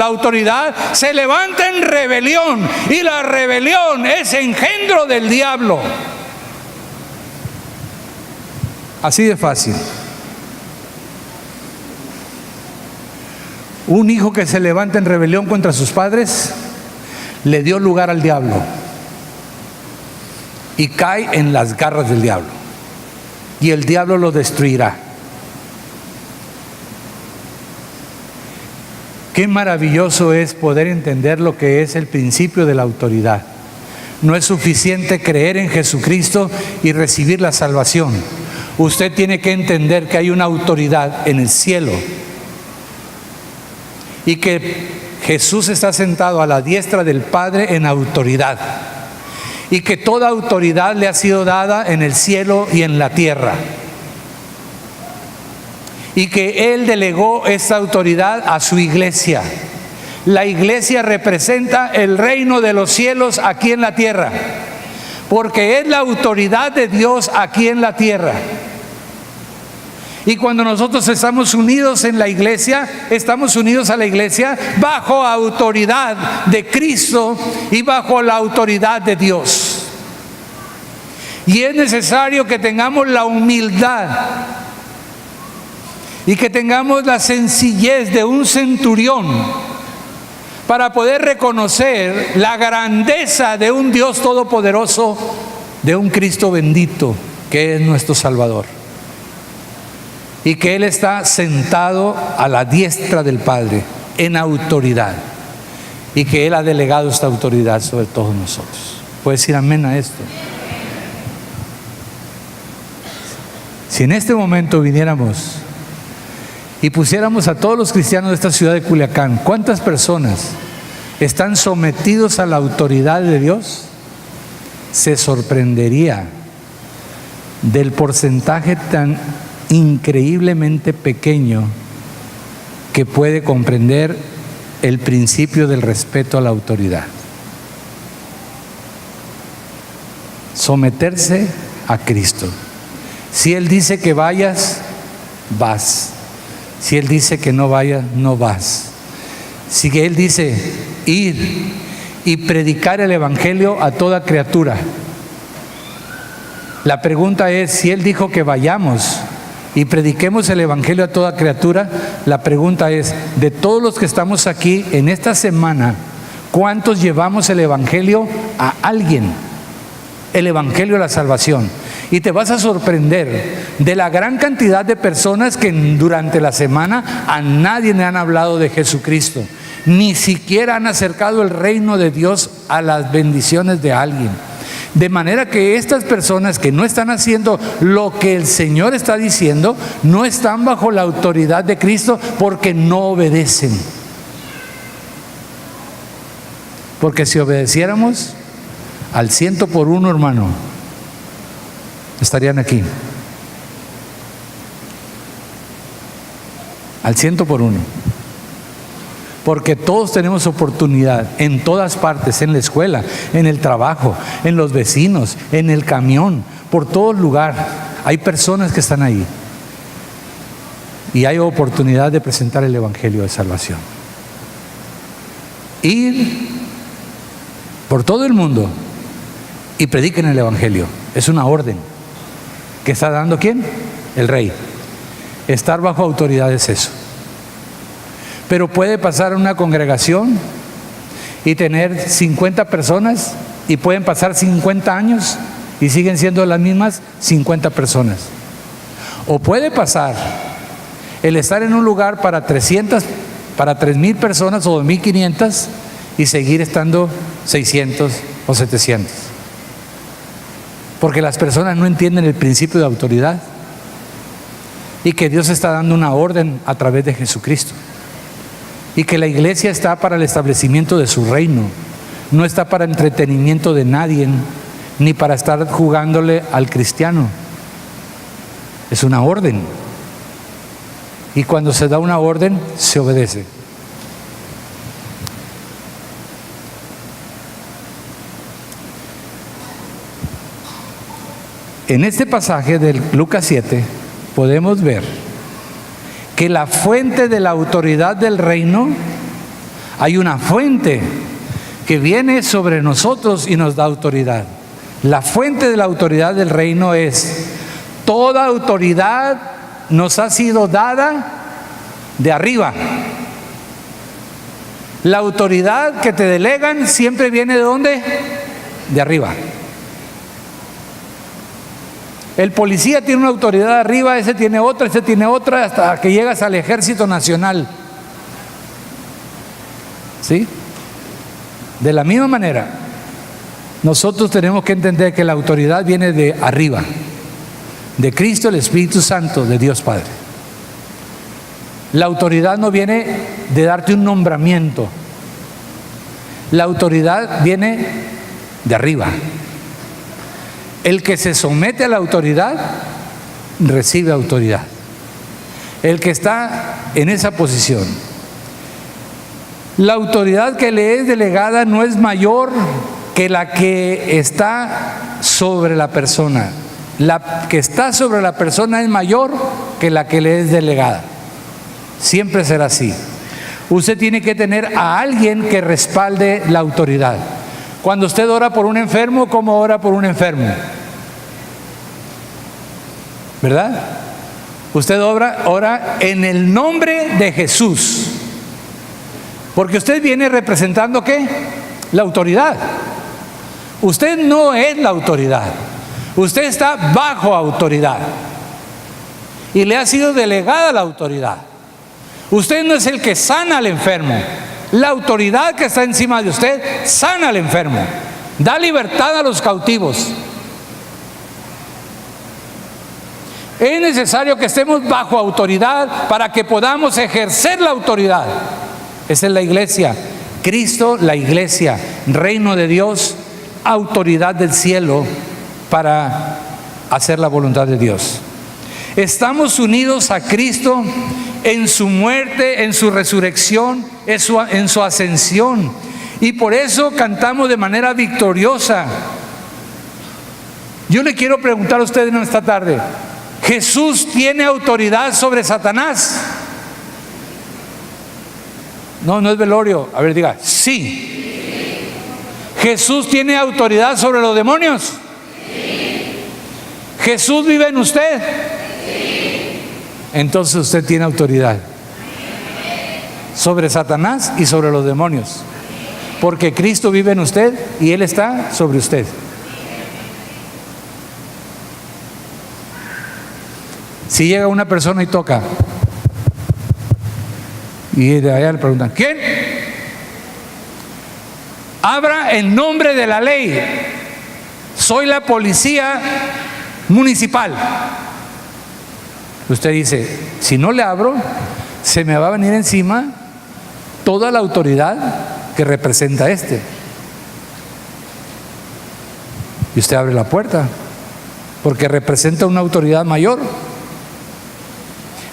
autoridad se levanta en rebelión, y la rebelión es engendro del diablo. Así de fácil. Un hijo que se levanta en rebelión contra sus padres le dio lugar al diablo y cae en las garras del diablo, y el diablo lo destruirá. Qué maravilloso es poder entender lo que es el principio de la autoridad. No es suficiente creer en Jesucristo y recibir la salvación. Usted tiene que entender que hay una autoridad en el cielo y que Jesús está sentado a la diestra del Padre en autoridad, y que toda autoridad le ha sido dada en el cielo y en la tierra, y que Él delegó esta autoridad a su iglesia. La iglesia representa el reino de los cielos aquí en la tierra, porque es la autoridad de Dios aquí en la tierra. Y cuando nosotros estamos unidos en la iglesia, estamos unidos a la iglesia bajo autoridad de Cristo y bajo la autoridad de Dios. Y es necesario que tengamos la humildad y que tengamos la sencillez de un centurión para poder reconocer la grandeza de un Dios todopoderoso, de un Cristo bendito que es nuestro Salvador, y que Él está sentado a la diestra del Padre en autoridad, y que Él ha delegado esta autoridad sobre todos nosotros. ¿Puedes decir amén a esto? Si en este momento viniéramos y pusiéramos a todos los cristianos de esta ciudad de Culiacán, ¿cuántas personas están sometidos a la autoridad de Dios? Se sorprendería del porcentaje tan increíblemente pequeño que puede comprender el principio del respeto a la autoridad. Someterse a Cristo. Si Él dice que vayas, vas. Si Él dice que no vayas, no vas. Si Él dice ir y predicar el Evangelio a toda criatura. La pregunta es, si Él dijo que vayamos y prediquemos el Evangelio a toda criatura, la pregunta es, de todos los que estamos aquí en esta semana, ¿cuántos llevamos el Evangelio a alguien? El Evangelio de la salvación. Y te vas a sorprender de la gran cantidad de personas que durante la semana a nadie le han hablado de Jesucristo. Ni siquiera han acercado el reino de Dios a las bendiciones de alguien. De manera que estas personas que no están haciendo lo que el Señor está diciendo, no están bajo la autoridad de Cristo porque no obedecen. Porque si obedeciéramos al 100%, hermano, estarían aquí. Al 100%. Porque todos tenemos oportunidad en todas partes, en la escuela, en el trabajo, en los vecinos, en el camión, por todo lugar. Hay personas que están ahí. Y hay oportunidad de presentar el Evangelio de salvación. Ir por todo el mundo y prediquen el Evangelio. Es una orden que está dando ¿quién? El Rey. Estar bajo autoridad es eso. Pero puede pasar una congregación y tener 50 personas y pueden pasar 50 años y siguen siendo las mismas 50 personas. O puede pasar el estar en un lugar para 300, para 3,000 personas o 2,500 y seguir estando 600 o 700. Porque las personas no entienden el principio de autoridad y que Dios está dando una orden a través de Jesucristo. Y que la iglesia está para el establecimiento de su reino, no está para entretenimiento de nadie, ni para estar jugándole al cristiano. Es una orden. Y cuando se da una orden, se obedece. En este pasaje de Lucas 7 podemos ver que la fuente de la autoridad del reino, hay una fuente que viene sobre nosotros y nos da autoridad. La fuente de la autoridad del reino es: toda autoridad nos ha sido dada de arriba. La autoridad que te delegan siempre viene ¿de dónde? De arriba. El policía tiene una autoridad arriba, ese tiene otra, hasta que llegas al Ejército Nacional. ¿Sí? De la misma manera, nosotros tenemos que entender que la autoridad viene de arriba, de Cristo, el Espíritu Santo, de Dios Padre. La autoridad no viene de darte un nombramiento. La autoridad viene de arriba. El que se somete a la autoridad, recibe autoridad. El que está en esa posición. La autoridad que le es delegada no es mayor que la que está sobre la persona. La que está sobre la persona es mayor que la que le es delegada. Siempre será así. Usted tiene que tener a alguien que respalde la autoridad. Cuando usted ora por un enfermo, ¿cómo ora por un enfermo? ¿Verdad? Usted ora en el nombre de Jesús. Porque usted viene representando ¿qué? La autoridad. Usted no es la autoridad. Usted está bajo autoridad. Y le ha sido delegada la autoridad. Usted no es el que sana al enfermo. La autoridad que está encima de usted sana al enfermo. Da libertad a los cautivos. Es necesario que estemos bajo autoridad para que podamos ejercer la autoridad. Esa es la iglesia. Cristo, la iglesia, reino de Dios, autoridad del cielo para hacer la voluntad de Dios. Estamos unidos a Cristo en su muerte, en su resurrección, en su ascensión. Y por eso cantamos de manera victoriosa. Yo le quiero preguntar a ustedes en esta tarde, ¿Jesús tiene autoridad sobre Satanás? No, no es velorio. A ver, diga, sí. ¿Jesús tiene autoridad sobre los demonios? ¿Jesús vive en usted? Entonces usted tiene autoridad sobre Satanás y sobre los demonios, porque Cristo vive en usted y Él está sobre usted. Si llega una persona y toca, y de allá le preguntan, ¿quién? Abra en nombre de la ley. Soy la policía municipal. Usted dice, si no le abro, se me va a venir encima toda la autoridad que representa este. Y usted abre la puerta, porque representa una autoridad mayor.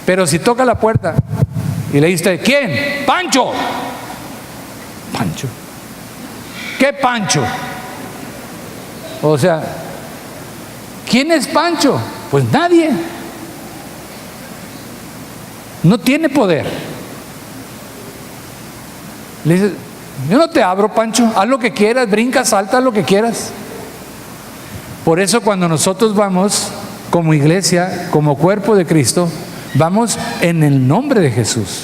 Pero si toca la puerta y le dice, ¿quién? Pancho. Pancho. ¿Qué Pancho? O sea, ¿quién es Pancho? Pues nadie. No tiene poder. Le dice, yo no te abro, Pancho, haz lo que quieras, brinca, salta, lo que quieras. Por eso cuando nosotros vamos como iglesia, como cuerpo de Cristo, vamos en el nombre de Jesús.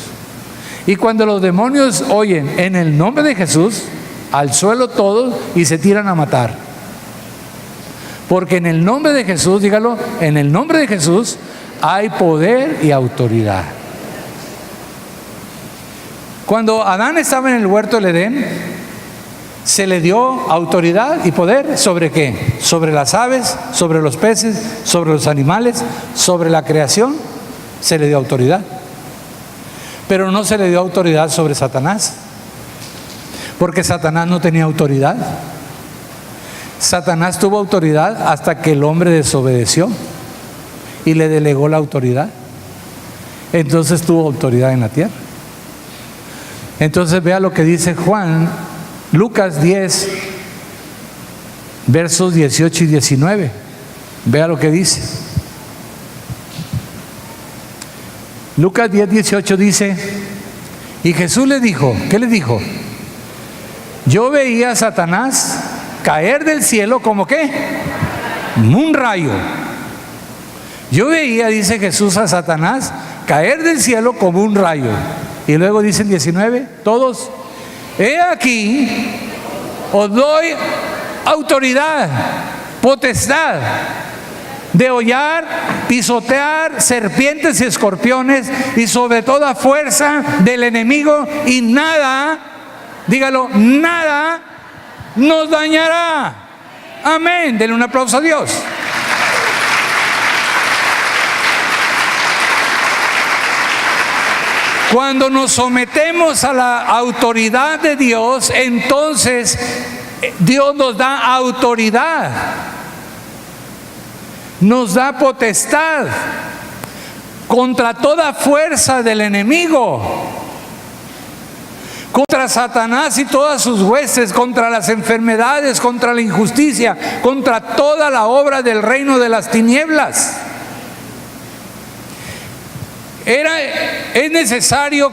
Y cuando los demonios oyen en el nombre de Jesús, al suelo todos y se tiran a matar. Porque en el nombre de Jesús, dígalo, en el nombre de Jesús hay poder y autoridad. Cuando Adán estaba en el huerto del Edén, se le dio autoridad y poder ¿sobre qué? Sobre las aves, sobre los peces, sobre los animales, sobre la creación, se le dio autoridad. Pero no se le dio autoridad sobre Satanás, porque Satanás no tenía autoridad. Satanás tuvo autoridad hasta que el hombre desobedeció y le delegó la autoridad. Entonces tuvo autoridad en la tierra. Entonces vea lo que dice Lucas 10, versos 18 y 19. Vea lo que dice. Lucas 10, 18 dice, y Jesús le dijo, ¿qué le dijo? Yo veía a Satanás caer del cielo como ¿qué? Un rayo. Yo veía, dice Jesús, a Satanás caer del cielo como un rayo. Y luego dice el 19, todos, he aquí, os doy autoridad, potestad de hollar, pisotear serpientes y escorpiones y sobre toda fuerza del enemigo, y nada, dígalo, nada nos dañará. Amén. Denle un aplauso a Dios. Cuando nos sometemos a la autoridad de Dios, entonces Dios nos da autoridad, nos da potestad contra toda fuerza del enemigo, contra Satanás y todas sus huestes, contra las enfermedades, contra la injusticia, contra toda la obra del reino de las tinieblas. Es necesario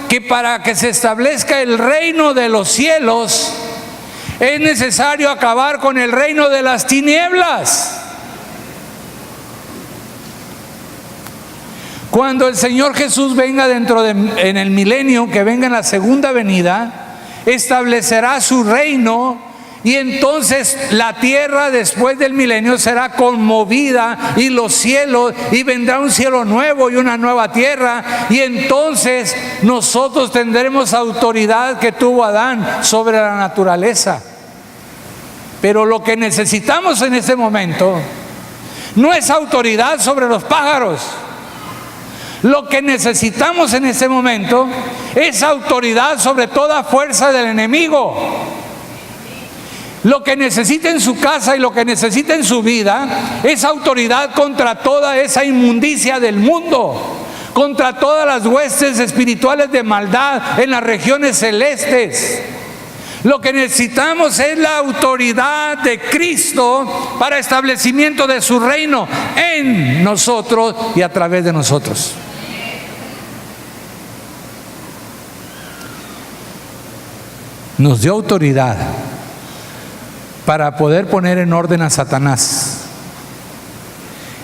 que para que se establezca el reino de los cielos, es necesario acabar con el reino de las tinieblas. Cuando el Señor Jesús venga en el milenio, que venga en la segunda venida, establecerá su reino. Y entonces la tierra después del milenio será conmovida, y los cielos, y vendrá un cielo nuevo y una nueva tierra, y entonces nosotros tendremos autoridad que tuvo Adán sobre la naturaleza. Pero lo que necesitamos en este momento no es autoridad sobre los pájaros. Lo que necesitamos en este momento es autoridad sobre toda fuerza del enemigo. Lo que necesita en su casa y lo que necesita en su vida es autoridad contra toda esa inmundicia del mundo, contra todas las huestes espirituales de maldad en las regiones celestes. Lo que necesitamos es la autoridad de Cristo para establecimiento de su reino en nosotros y a través de nosotros. Nos dio autoridad para poder poner en orden a Satanás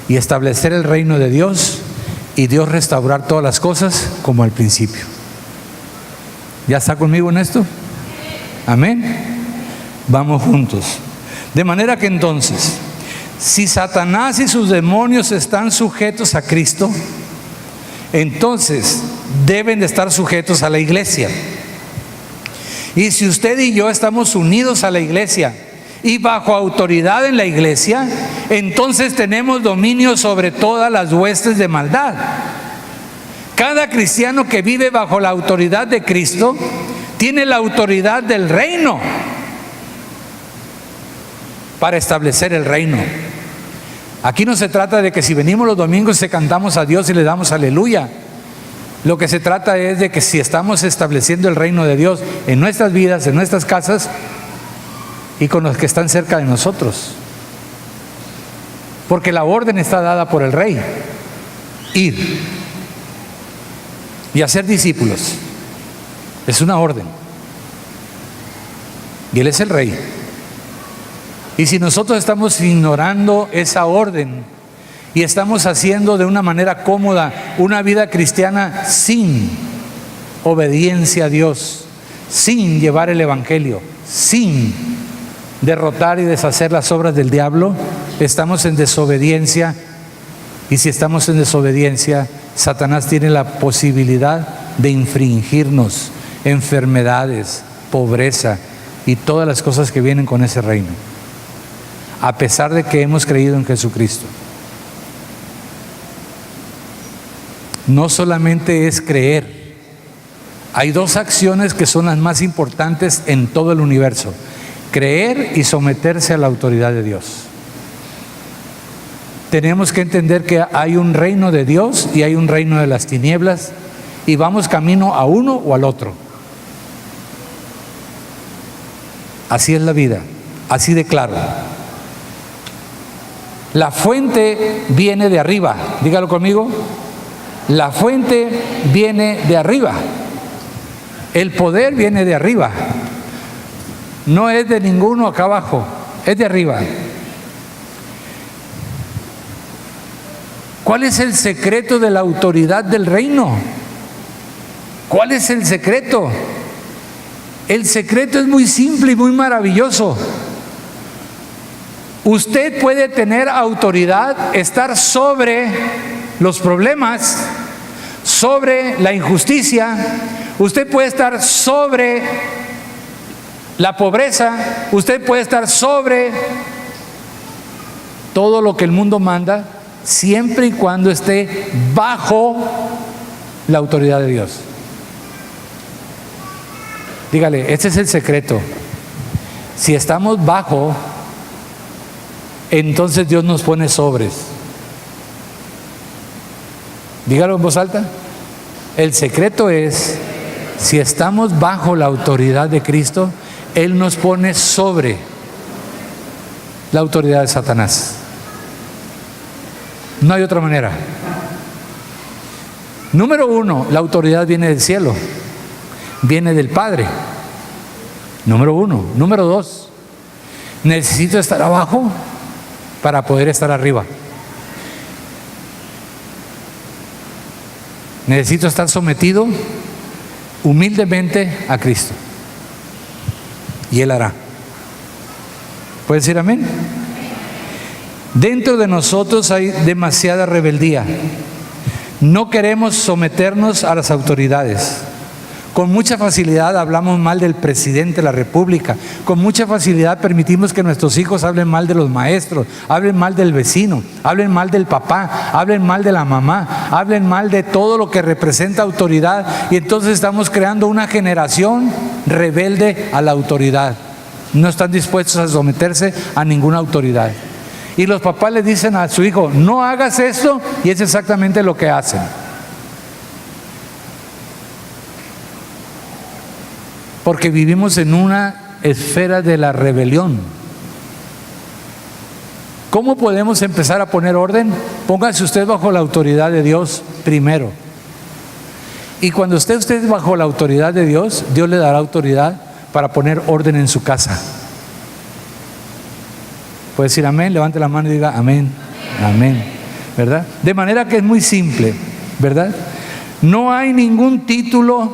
y establecer el reino de Dios, y Dios restaurar todas las cosas como al principio. ¿Ya está conmigo en esto? Amén. Vamos juntos. De manera que entonces, si Satanás y sus demonios están sujetos a Cristo, entonces deben de estar sujetos a la iglesia. Y si usted y yo estamos unidos a la iglesia y bajo autoridad en la iglesia, entonces tenemos dominio sobre todas las huestes de maldad. Cada cristiano que vive bajo la autoridad de Cristo tiene la autoridad del reino para establecer el reino. Aquí no se trata de que si venimos los domingos y cantamos a Dios y le damos aleluya. Lo que se trata es de que si estamos estableciendo el reino de Dios en nuestras vidas, en nuestras casas y con los que están cerca de nosotros. Porque la orden está dada por el rey: ir y hacer discípulos. Es una orden. Y Él es el rey. Y si nosotros estamos ignorando esa orden y estamos haciendo de una manera cómoda una vida cristiana sin obediencia a Dios, sin llevar el evangelio, sin derrotar y deshacer las obras del diablo, estamos en desobediencia. Y si estamos en desobediencia, Satanás tiene la posibilidad de infringirnos enfermedades, pobreza y todas las cosas que vienen con ese reino, a pesar de que hemos creído en Jesucristo. No solamente es creer. Hay dos acciones que son las más importantes en todo el universo: creer y someterse a la autoridad de Dios. Tenemos que entender que hay un reino de Dios y hay un reino de las tinieblas, y vamos camino a uno o al otro. Así es la vida, así de claro. La fuente viene de arriba. Dígalo conmigo. La fuente viene de arriba. El poder viene de arriba. No es de ninguno acá abajo, es de arriba. ¿Cuál es el secreto de la autoridad del reino? ¿Cuál es el secreto? El secreto es muy simple y muy maravilloso. Usted puede tener autoridad, estar sobre los problemas, sobre la injusticia. Usted puede estar sobre la pobreza. Usted puede estar sobre todo lo que el mundo manda, siempre y cuando esté bajo la autoridad de Dios. Dígale, este es el secreto. Si estamos bajo, entonces Dios nos pone sobres. Dígalo en voz alta. El secreto es, si estamos bajo la autoridad de Cristo, Él nos pone sobre la autoridad de Satanás. No hay otra manera. Número uno, la autoridad viene del cielo, viene del Padre. Número uno. Número dos, necesito estar abajo para poder estar arriba. Necesito estar sometido humildemente a Cristo, y Él hará. ¿Puede decir amén? Dentro de nosotros hay demasiada rebeldía. No queremos someternos a las autoridades. Con mucha facilidad hablamos mal del presidente de la República. Con mucha facilidad permitimos que nuestros hijos hablen mal de los maestros, hablen mal del vecino, hablen mal del papá, hablen mal de la mamá, hablen mal de todo lo que representa autoridad. Y entonces estamos creando una generación rebelde a la autoridad. No están dispuestos a someterse a ninguna autoridad. Y los papás le dicen a su hijo, no hagas esto, y es exactamente lo que hacen. Porque vivimos en una esfera de la rebelión. ¿Cómo podemos empezar a poner orden? Póngase usted bajo la autoridad de Dios primero. Y cuando esté usted bajo la autoridad de Dios, Dios le dará autoridad para poner orden en su casa. Puede decir amén, levante la mano y diga amén, amén, ¿verdad? De manera que es muy simple, ¿verdad? No hay ningún título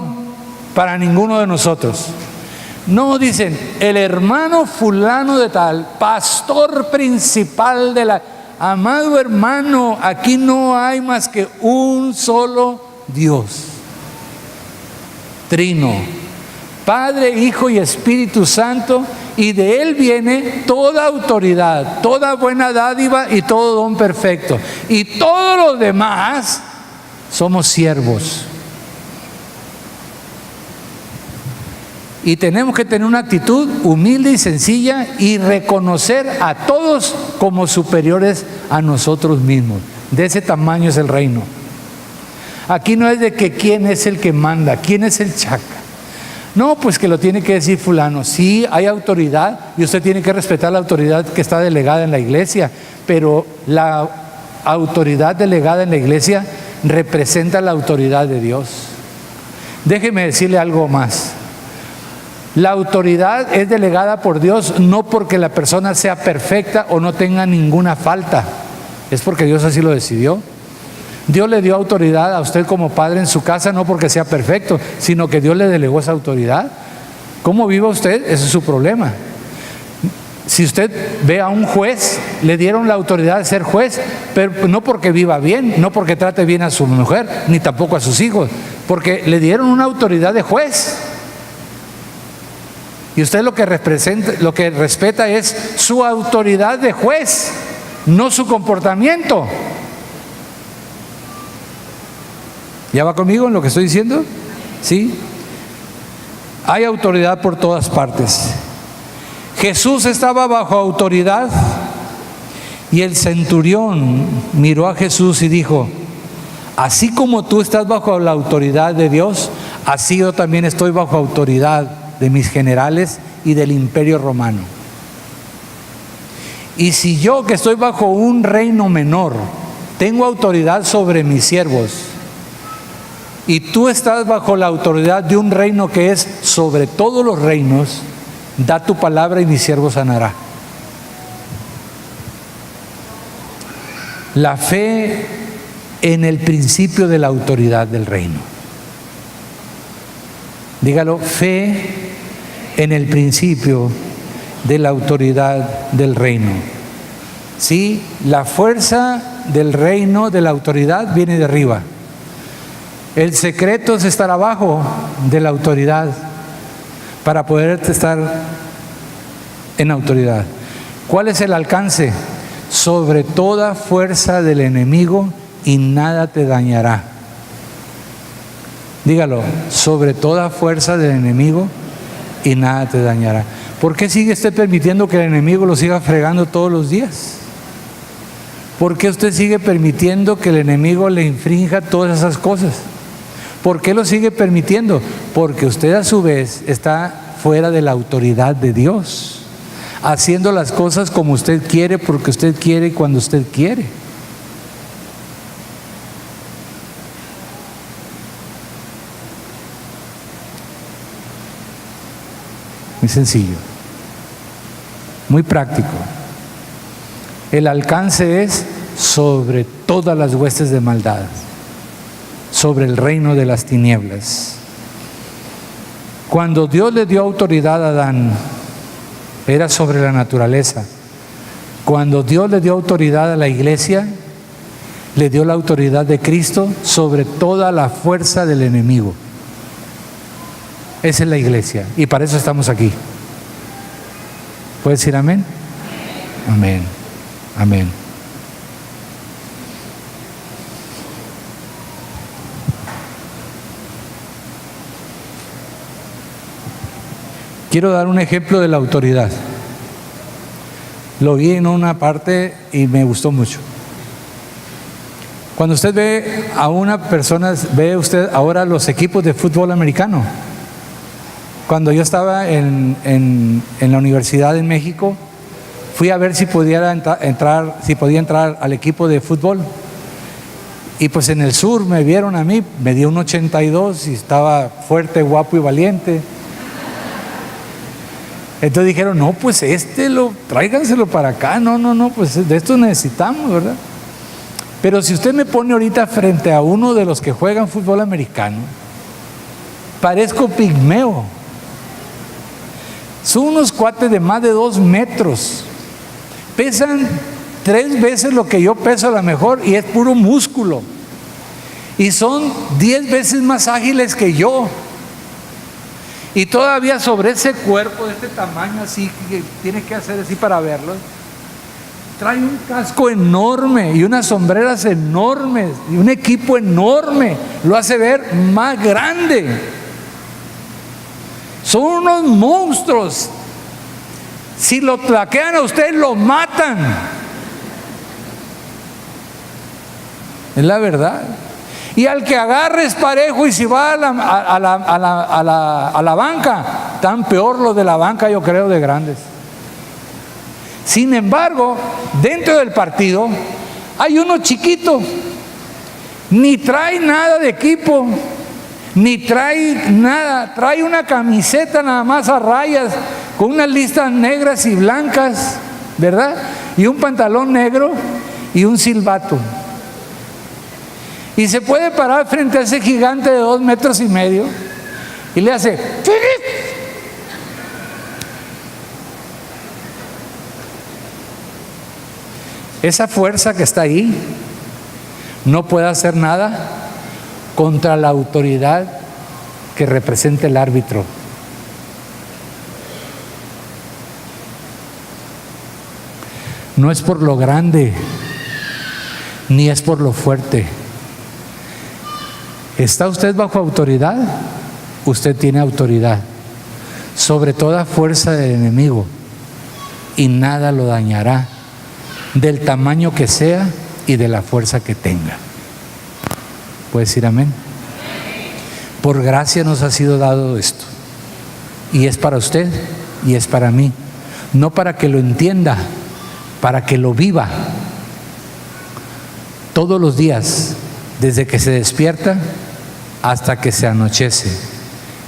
para ninguno de nosotros. No dicen, el hermano fulano de tal, pastor principal de la... Amado hermano, aquí no hay más que un solo Dios. Trino, Padre, Hijo y Espíritu Santo, y de Él viene toda autoridad, toda buena dádiva y todo don perfecto. Y todos los demás somos siervos. Y tenemos que tener una actitud humilde y sencilla y reconocer a todos como superiores a nosotros mismos. De ese tamaño es el reino. Aquí no es de que quién es el que manda, quién es el chaca. No, pues que lo tiene que decir fulano. Sí, hay autoridad y usted tiene que respetar la autoridad que está delegada en la iglesia, pero la autoridad delegada en la iglesia representa la autoridad de Dios. Déjeme decirle algo más. La autoridad es delegada por Dios no porque la persona sea perfecta o no tenga ninguna falta, es porque Dios así lo decidió. Dios le dio autoridad a usted como padre en su casa no porque sea perfecto, sino que Dios le delegó esa autoridad. ¿Cómo viva usted? Ese es su problema. Si usted ve a un juez, le dieron la autoridad de ser juez, pero no porque viva bien, no porque trate bien a su mujer, ni tampoco a sus hijos, porque le dieron una autoridad de juez. Y usted lo que representa, lo que respeta es su autoridad de juez, no su comportamiento. ¿Ya va conmigo en lo que estoy diciendo? ¿Sí? Hay autoridad por todas partes. Jesús estaba bajo autoridad y el centurión miró a Jesús y dijo, así como tú estás bajo la autoridad de Dios, así yo también estoy bajo autoridad de mis generales y del imperio romano. Y si yo, que estoy bajo un reino menor, tengo autoridad sobre mis siervos, y tú estás bajo la autoridad de un reino que es sobre todos los reinos, da tu palabra y mi siervo sanará. La fe en el principio de la autoridad del reino. Dígalo, fe en el principio de la autoridad del reino. Sí, la fuerza del reino, de la autoridad, viene de arriba. El secreto es estar abajo de la autoridad para poder estar en autoridad. ¿Cuál es el alcance? Sobre toda fuerza del enemigo y nada te dañará. Dígalo, sobre toda fuerza del enemigo y nada te dañará. ¿Por qué sigue usted permitiendo que el enemigo lo siga fregando todos los días? ¿Por qué usted sigue permitiendo que el enemigo le infrinja todas esas cosas? ¿Por qué lo sigue permitiendo? Porque usted a su vez está fuera de la autoridad de Dios, haciendo las cosas como usted quiere, porque usted quiere y cuando usted quiere. Muy sencillo, muy práctico. El alcance es sobre todas las huestes de maldad, sobre el reino de las tinieblas. Cuando Dios le dio autoridad a Adán, era sobre la naturaleza. Cuando Dios le dio autoridad a la iglesia, le dio la autoridad de Cristo sobre toda la fuerza del enemigo. Esa es la iglesia y para eso estamos aquí. ¿Puedes decir amén? Amén. Amén. Quiero dar un ejemplo de la autoridad. Lo vi en una parte y me gustó mucho. Cuando usted ve a una persona, ve usted ahora los equipos de fútbol americano. Cuando yo estaba en la universidad en México, fui a ver si podía entrar al equipo de fútbol. Y pues en el sur me vieron a mí, me dio un 82 y estaba fuerte, guapo y valiente. Entonces dijeron, no, pues tráiganselo para acá, no, pues de esto necesitamos, ¿verdad? Pero si usted me pone ahorita frente a uno de los que juegan fútbol americano, parezco pigmeo. Son unos cuates de más de 2 metros, pesan 3 veces lo que yo peso a lo mejor y es puro músculo, y son 10 veces más ágiles que yo. Y todavía sobre ese cuerpo de este tamaño así, que tiene que hacer así para verlo, trae un casco enorme y unas sombreras enormes y un equipo enorme, lo hace ver más grande. Son unos monstruos. Si lo tlaquean a usted, lo matan. Es la verdad. Y al que agarres parejo y si va a la banca, tan peor los de la banca, yo creo, de grandes. Sin embargo, dentro del partido hay uno chiquito, ni trae nada de equipo, ni trae nada, trae una camiseta nada más a rayas con unas listas negras y blancas, ¿verdad? Y un pantalón negro y un silbato. Y se puede parar frente a ese gigante de 2 metros y medio y le hace ¡Filipe! Esa fuerza que está ahí no puede hacer nada contra la autoridad que representa el árbitro. No es por lo grande, ni es por lo fuerte. ¿Está usted bajo autoridad? Usted tiene autoridad sobre toda fuerza del enemigo y nada lo dañará, del tamaño que sea y de la fuerza que tenga. ¿Puede decir amén? Por gracia nos ha sido dado esto, y es para usted y es para mí, no para que lo entienda, para que lo viva todos los días, desde que se despierta hasta que se anochece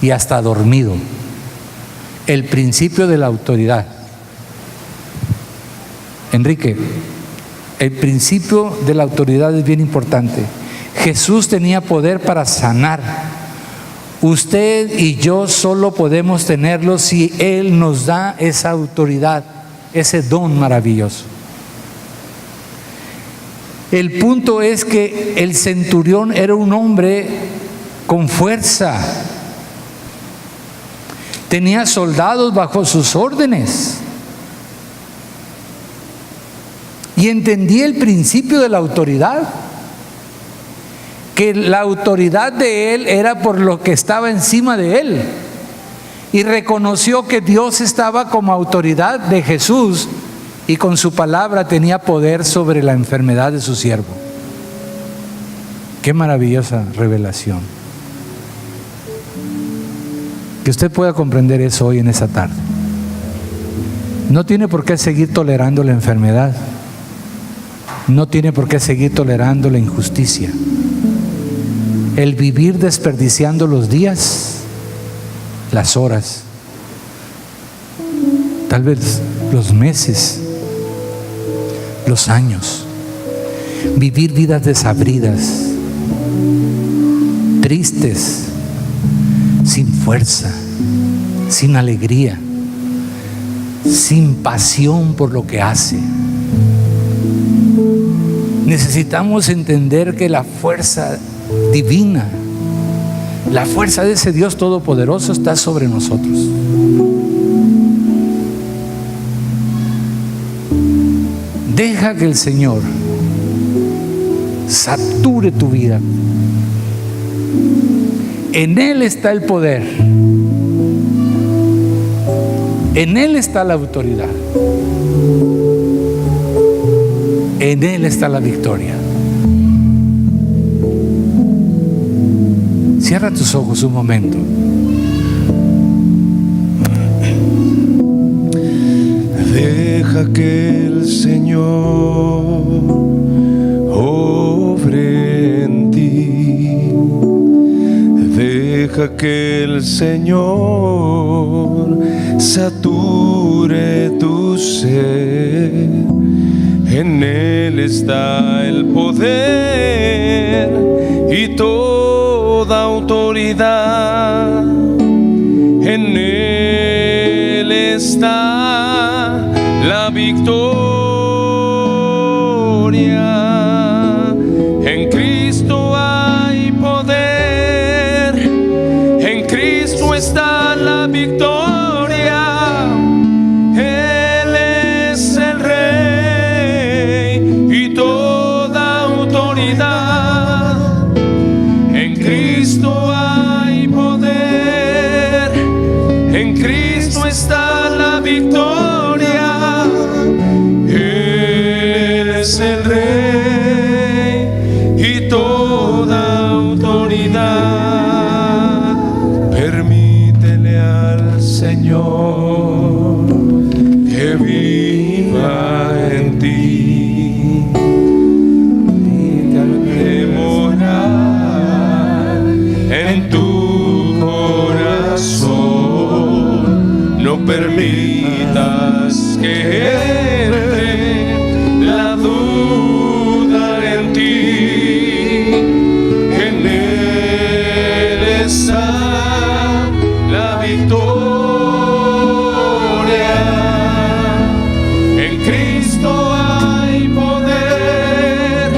y hasta dormido. El principio de la autoridad. Enrique, el principio de la autoridad es bien importante. Jesús tenía poder para sanar. Usted y yo solo podemos tenerlo si Él nos da esa autoridad, ese don maravilloso. El punto es que el centurión era un hombre con fuerza. Tenía soldados bajo sus órdenes. Y entendía el principio de la autoridad. Que la autoridad de él era por lo que estaba encima de él. Y reconoció que Dios estaba como autoridad de Jesús. Y con su palabra tenía poder sobre la enfermedad de su siervo. Qué maravillosa revelación. Que usted pueda comprender eso hoy en esa tarde. No tiene por qué seguir tolerando la enfermedad. No tiene por qué seguir tolerando la injusticia. El vivir desperdiciando los días, las horas, tal vez los meses, los años. Vivir vidas desabridas, tristes, sin fuerza, sin alegría, sin pasión por lo que hace. Necesitamos entender que la fuerza divina, la fuerza de ese Dios todopoderoso está sobre nosotros. Deja que el Señor sature tu vida. En Él está el poder. En Él está la autoridad. En Él está la victoria. Cierra tus ojos un momento. Deja que el Señor obre en ti. Deja que el Señor sature tu ser. En Él está el poder y toda autoridad. En Él está la victoria. En Cristo hay poder. En Cristo está la victoria. Él es el Rey y toda autoridad. En Cristo hay poder. En Cristo está la victoria. Él es el Rey y toda autoridad. Permítele al Señor que viva en ti. De morar en tu corazón. No permitas que entre la duda en ti. En Él está la victoria. En Cristo hay poder.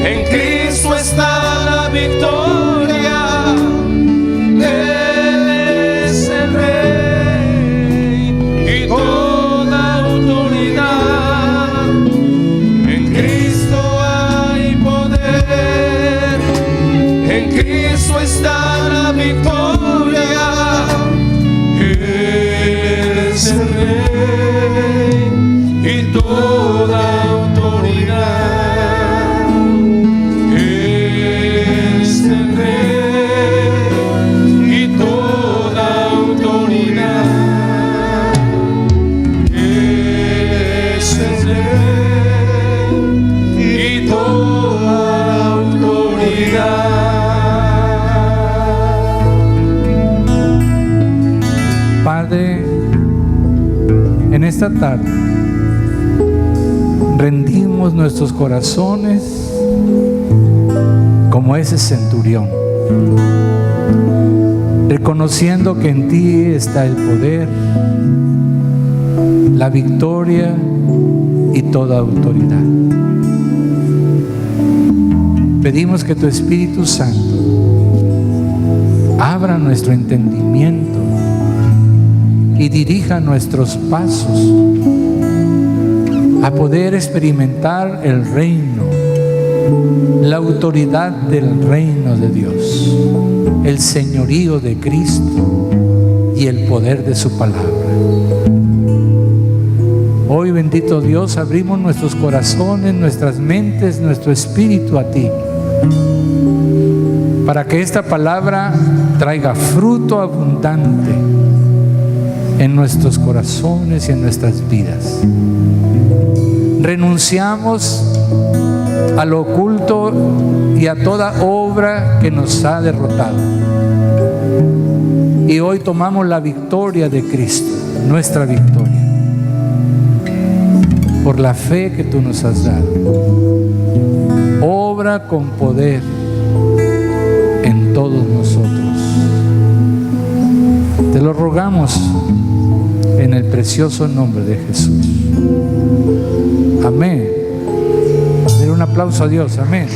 En Cristo está la victoria. Él es el Rey y toda autoridad. En Cristo hay poder. En Cristo está la victoria. Él es el Rey y toda autoridad. Él es el Rey y toda autoridad. Él es el Rey y toda autoridad. Padre, en esta tarde rendimos nuestros corazones como ese centurión, reconociendo que en ti está el poder, la victoria y toda autoridad. Pedimos que tu Espíritu Santo abra nuestro entendimiento y dirija nuestros pasos a poder experimentar el reino, la autoridad del reino de Dios, el señorío de Cristo y el poder de su palabra. Hoy, bendito Dios, abrimos nuestros corazones, nuestras mentes, nuestro espíritu a ti, para que esta palabra traiga fruto abundante en nuestros corazones y en nuestras vidas. Renunciamos a lo oculto y a toda obra que nos ha derrotado. Y hoy tomamos la victoria de Cristo, nuestra victoria, por la fe que tú nos has dado. Obra con poder en todos nosotros. Te lo rogamos en el precioso nombre de Jesús. Amén. Denle un aplauso a Dios. Amén.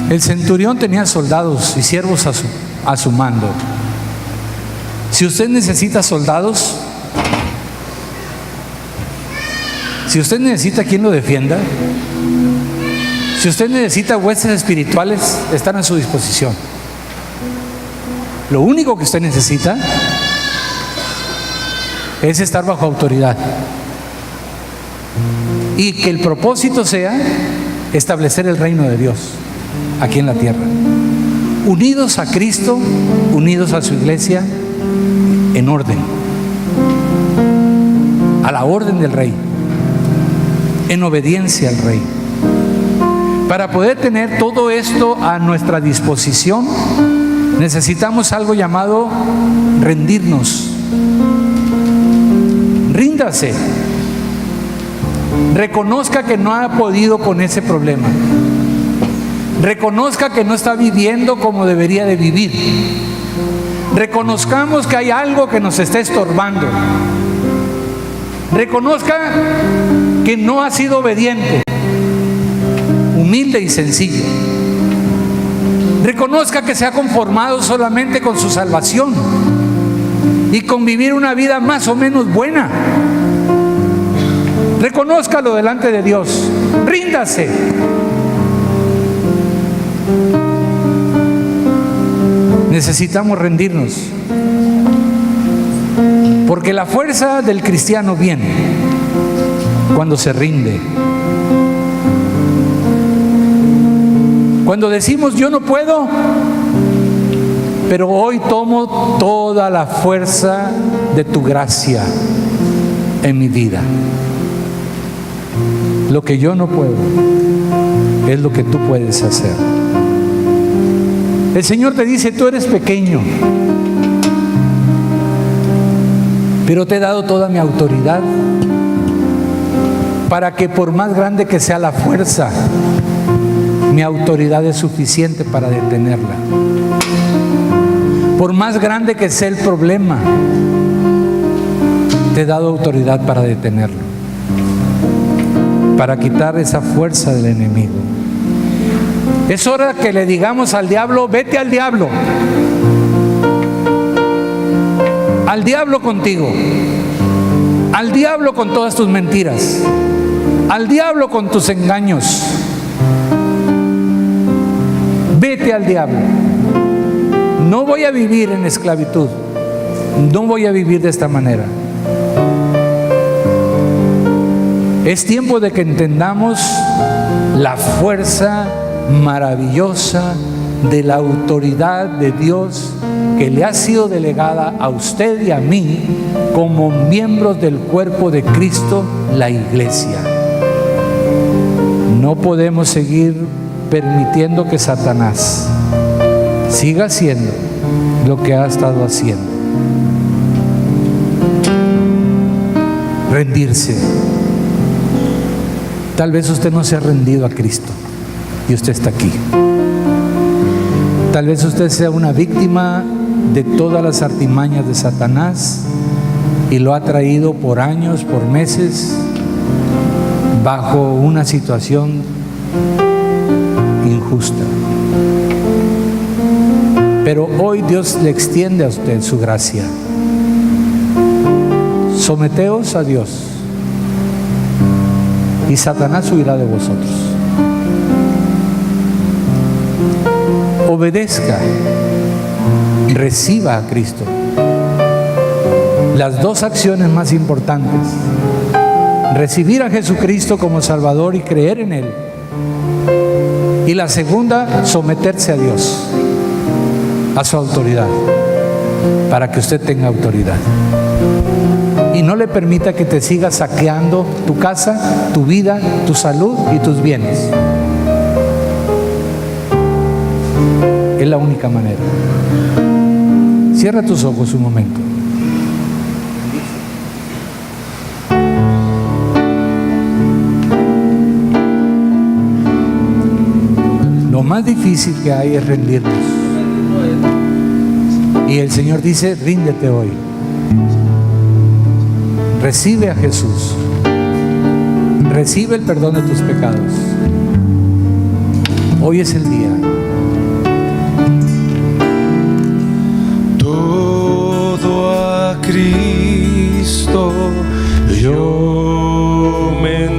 El centurión tenía soldados y siervos a su mando. Si usted necesita soldados, Si usted necesita quien lo defienda, si usted necesita huestes espirituales, están a su disposición. Lo único que usted necesita es estar bajo autoridad. Y que el propósito sea establecer el reino de Dios aquí en la tierra. Unidos a Cristo, unidos a su iglesia, en orden. A la orden del Rey. En obediencia al Rey. Para poder tener todo esto a nuestra disposición, necesitamos algo llamado rendirnos. Ríndase. Reconozca que no ha podido con ese problema. Reconozca que no está viviendo como debería de vivir. Reconozcamos que hay algo que nos está estorbando. Reconozca que no ha sido obediente. Humilde y sencillo. Reconozca que se ha conformado solamente con su salvación y con vivir una vida más o menos buena. Reconózcalo delante de Dios. Ríndase. Necesitamos rendirnos, porque la fuerza del cristiano viene cuando se rinde. Cuando decimos yo no puedo, pero hoy tomo toda la fuerza de tu gracia en mi vida. Lo que yo no puedo es lo que tú puedes hacer. El Señor te dice, tú eres pequeño, pero te he dado toda mi autoridad para que por más grande que sea la fuerza, mi autoridad es suficiente para detenerla. Por más grande que sea el problema, te he dado autoridad para detenerlo, para quitar esa fuerza del enemigo. Es hora que le digamos al diablo, vete al diablo. Al diablo contigo. Al diablo con todas tus mentiras. Al diablo con tus engaños. Vete al diablo. No voy a vivir en esclavitud. No voy a vivir de esta manera. Es tiempo de que entendamos la fuerza maravillosa de la autoridad de Dios que le ha sido delegada a usted y a mí como miembros del cuerpo de Cristo, la iglesia. No podemos seguir permitiendo que Satanás siga haciendo lo que ha estado haciendo. Rendirse. Tal vez usted no se ha rendido a Cristo y usted está aquí. Tal vez usted sea una víctima de todas las artimañas de Satanás y lo ha traído por años, por meses, bajo una situación injusta. Pero hoy Dios le extiende a usted su gracia. Someteos a Dios y Satanás huirá de vosotros. Obedezca, reciba a Cristo. Las dos acciones más importantes: recibir a Jesucristo como Salvador y creer en Él. Y la segunda, someterse a Dios, a su autoridad, para que usted tenga autoridad. Y no le permita que te siga saqueando tu casa, tu vida, tu salud y tus bienes. Es la única manera. Cierra tus ojos un momento. Lo más difícil que hay es rendirnos. Y el Señor dice, ríndete hoy. Recibe a Jesús. Recibe el perdón de tus pecados. Hoy es el día. Todo a Cristo yo me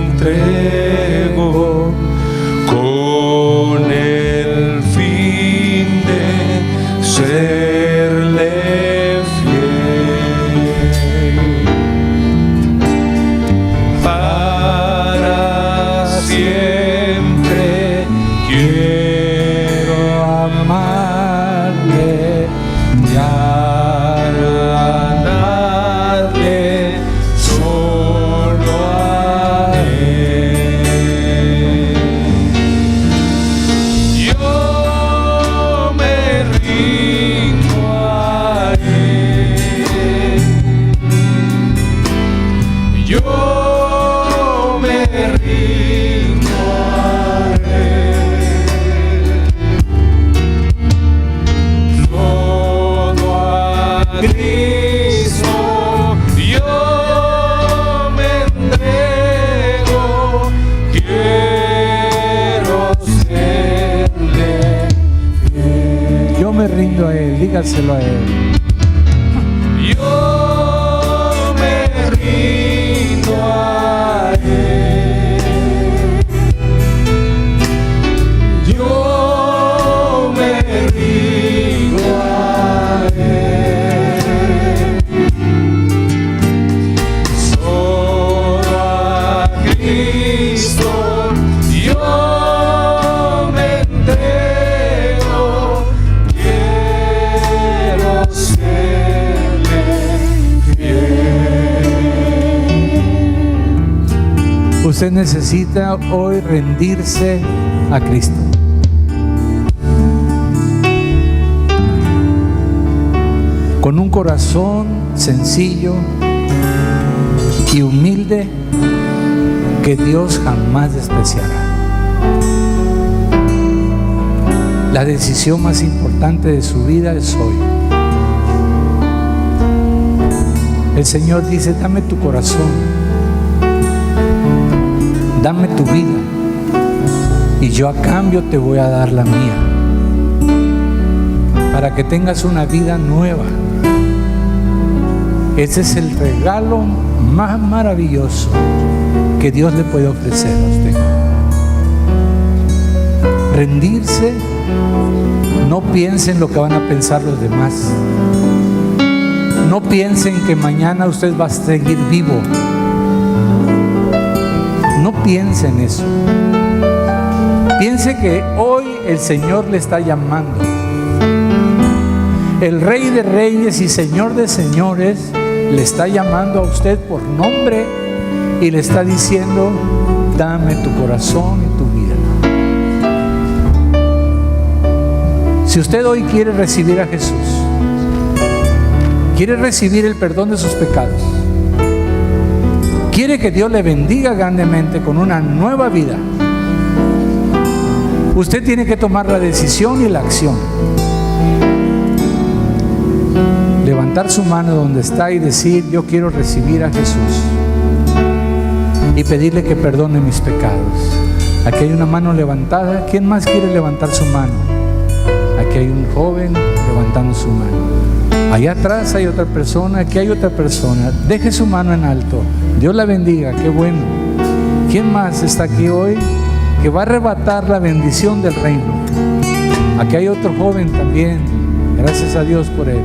rindo a Él. Todo a Cristo yo me entrego, quiero serle fiel. Yo me rindo a Él, dígaselo a Él. Yo me rindo a Él. Yo me rindo a Él. Solo a Cristo yo me entrego, quiero serle fiel. Usted necesita hoy rendirse a Cristo. Con un corazón sencillo y humilde que Dios jamás despreciará. La decisión más importante de su vida es hoy. El Señor dice: dame tu corazón, dame tu vida, y yo a cambio te voy a dar la mía, para que tengas una vida nueva. Ese es el regalo más maravilloso que Dios le puede ofrecer a usted. Rendirse. No piense en lo que van a pensar los demás. No piensen que mañana usted va a seguir vivo. No piense en eso. Piense que hoy el Señor le está llamando. El Rey de Reyes y Señor de Señores le está llamando a usted por nombre y le está diciendo: dame tu corazón y tu vida. Si usted hoy quiere recibir a Jesús, quiere recibir el perdón de sus pecados, quiere que Dios le bendiga grandemente con una nueva vida, usted tiene que tomar la decisión y la acción. Levantar su mano donde está y decir: yo quiero recibir a Jesús, y pedirle que perdone mis pecados. Aquí hay una mano levantada. ¿Quién más quiere levantar su mano? Aquí hay un joven levantando su mano. Allá atrás hay otra persona. Aquí hay otra persona. Deje su mano en alto. Dios la bendiga. Qué bueno. ¿Quién más está aquí hoy que va a arrebatar la bendición del reino? Aquí hay otro joven también. Gracias a Dios por él.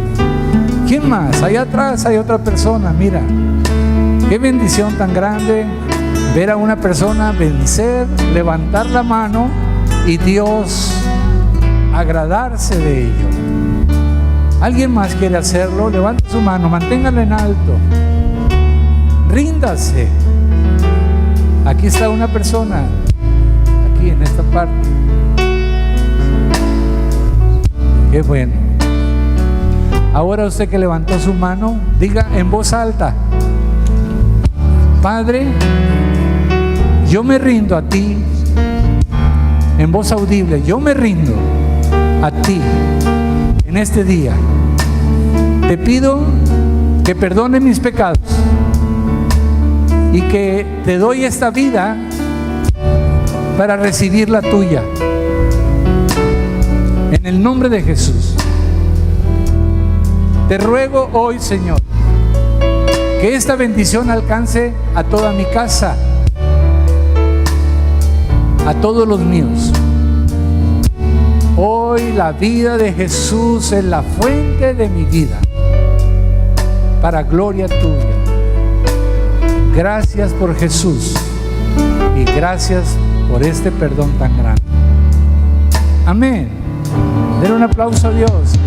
¿Quién más? Allá atrás hay otra persona. Mira, qué bendición tan grande ver a una persona vencer, levantar la mano y Dios agradarse de ello. ¿Alguien más quiere hacerlo? Levante su mano, manténgala en alto. Ríndase. Aquí está una persona, aquí en esta parte. Qué bueno. Ahora usted que levantó su mano, diga en voz alta: Padre, yo me rindo a ti. En voz audible: yo me rindo a ti en este día. Te pido que perdone mis pecados y que te doy esta vida para recibir la tuya. En el nombre de Jesús. Te ruego hoy, Señor, que esta bendición alcance a toda mi casa, a todos los míos. Hoy la vida de Jesús es la fuente de mi vida, para gloria tuya. Gracias por Jesús y gracias por este perdón tan grande. Amén. Den un aplauso a Dios.